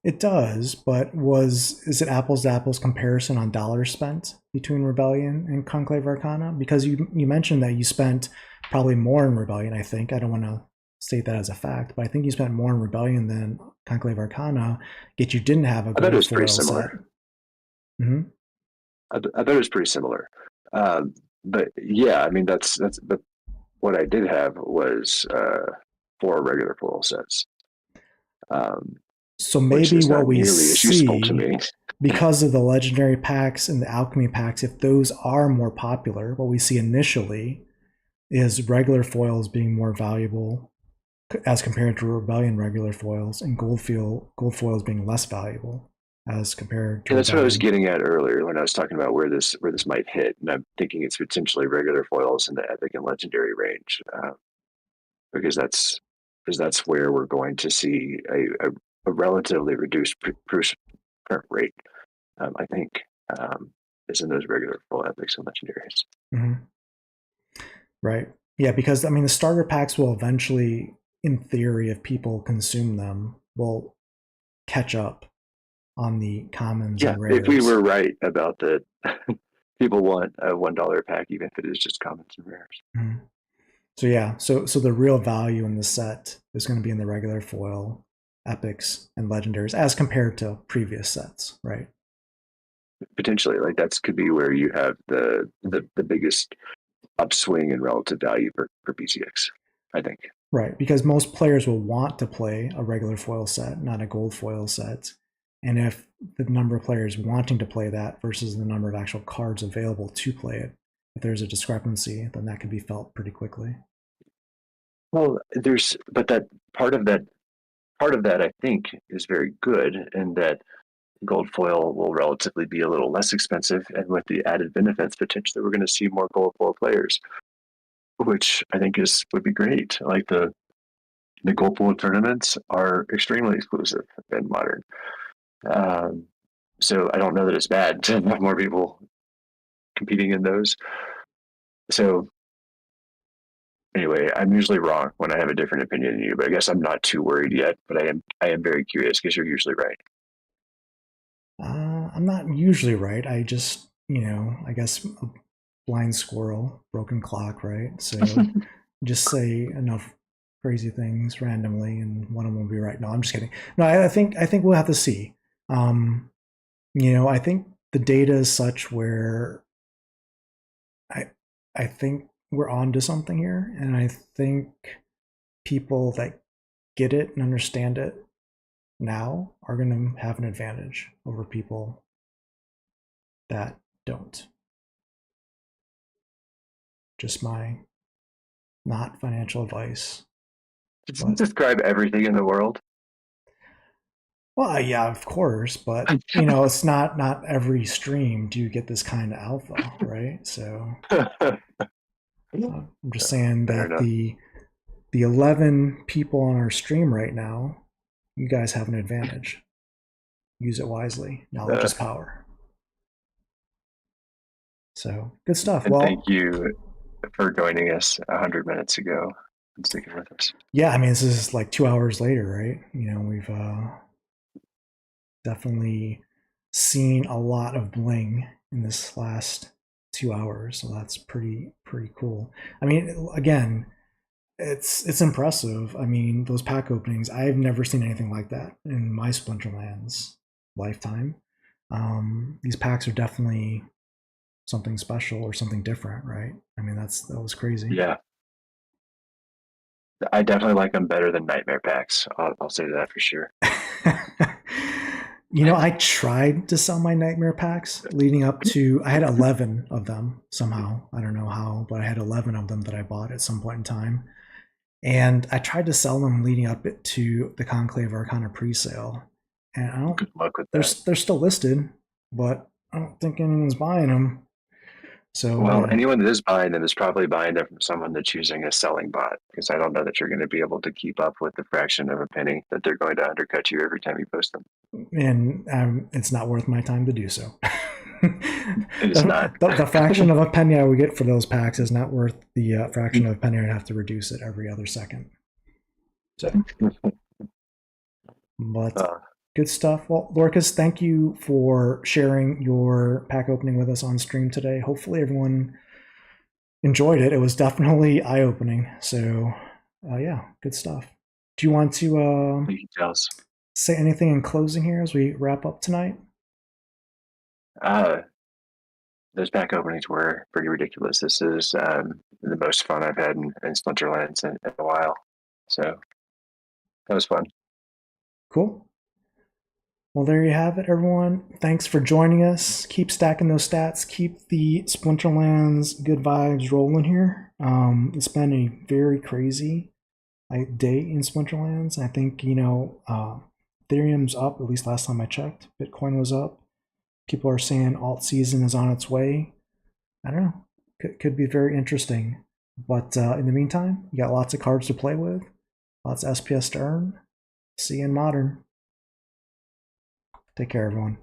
It does, but is it apples to apples comparison on dollars spent between Rebellion and Conclave Arcana? Because you mentioned that you spent probably more in Rebellion, I think. I don't want to state that as a fact, but I think you spent more in Rebellion than Conclave Arcana, yet you didn't have a gold foil set. I thought it was pretty similar. Mm-hmm. I thought it was pretty similar. But yeah, I mean, that's but what I did have was 4 regular foil sets. So maybe what we see, because of the legendary packs and the alchemy packs, if those are more popular, what we see initially is regular foils being more valuable as compared to Rebellion regular foils, and gold foils being less valuable as compared to. And that's Rebellion. What I was getting at earlier when I was talking about where this might hit, and I'm thinking it's potentially regular foils in the epic and legendary range, because that's where we're going to see a relatively reduced current rate, I think, is in those regular full epics and legendaries. Mm-hmm. Right. Yeah, because I mean, the starter packs will eventually, in theory, if people consume them, will catch up on the commons and rares. If we were right about that, people want a $1 pack, even if it is just commons and rares. Mm-hmm. So yeah, so the real value in the set is going to be in the regular foil, epics, and legendaries as compared to previous sets, right? potentially, like that's could be where you have the biggest upswing in relative value for PCX, I think. Right, because most players will want to play a regular foil set, not a gold foil set. And if the number of players wanting to play that versus the number of actual cards available to play it, if there's a discrepancy, then that can be felt pretty quickly. Well, there's but that part of that I think is very good, and that gold foil will relatively be a little less expensive, and with the added benefits, potentially we're going to see more gold foil players, which I think is would be great. Like the gold foil tournaments are extremely exclusive in modern. Um, so I don't know that it's bad to have more people competing in those. So anyway, I'm usually wrong when I have a different opinion than you, but I guess I'm not too worried yet. But I am very curious because you're usually right. I'm not usually right. I just, I guess a blind squirrel, broken clock, right? So just say enough crazy things randomly, and one of them will be right. No, I'm just kidding. No, I think we'll have to see. I think the data is such where I I think we're on to something here, and I think people that get it and understand it now are going to have an advantage over people that don't. Just my not financial advice. Does it describe everything in the world? Well, yeah, of course, but it's not every stream do you get this kind of alpha, right? So I'm just saying Fair that enough. the 11 people on our stream right now, you guys have an advantage. Use it wisely. Knowledge is power. So good stuff. And thank Well, you for joining us 100 minutes ago and sticking with us. yeah, I mean, this is like 2 hours later, right? We've definitely seen a lot of bling in this last 2 hours, so that's pretty cool. I mean, again, it's impressive. I mean, those pack openings, I've never seen anything like that in my Splinterlands lifetime. These packs are definitely something special or something different, right? I mean, that was crazy. Yeah, I definitely like them better than nightmare packs. I'll say that for sure. I tried to sell my nightmare packs leading up to, I had 11 of them somehow. I don't know how, but I had 11 of them that I bought at some point in time. And I tried to sell them leading up to the Conclave Arcana pre-sale. And I don't, Good luck with that. they're still listed, but I don't think anyone's buying them. So Well, anyone that is buying them is probably buying them from someone that's using a selling bot, because I don't know that you're going to be able to keep up with the fraction of a penny that they're going to undercut you every time you post them. and it's not worth my time to do so. It is not. The fraction of a penny I would get for those packs is not worth the fraction of a penny I'd have to reduce it every other second. So, but good stuff. Well, Lorkus, thank you for sharing your pack opening with us on stream today. Hopefully, everyone enjoyed it. It was definitely eye opening. So, yeah, good stuff. Do you want to say anything in closing here as we wrap up tonight? Those pack openings were pretty ridiculous. This is the most fun I've had in Splinterlands in a while. So that was fun. Cool. Well, there you have it, everyone. Thanks for joining us. Keep stacking those stats. Keep the Splinterlands good vibes rolling here. It's been a very crazy day in Splinterlands. I think, Ethereum's up, at least last time I checked. Bitcoin was up. People are saying alt season is on its way. I don't know. Could be very interesting. But in the meantime, you got lots of cards to play with, lots of SPS to earn. See you in Modern. Take care, everyone.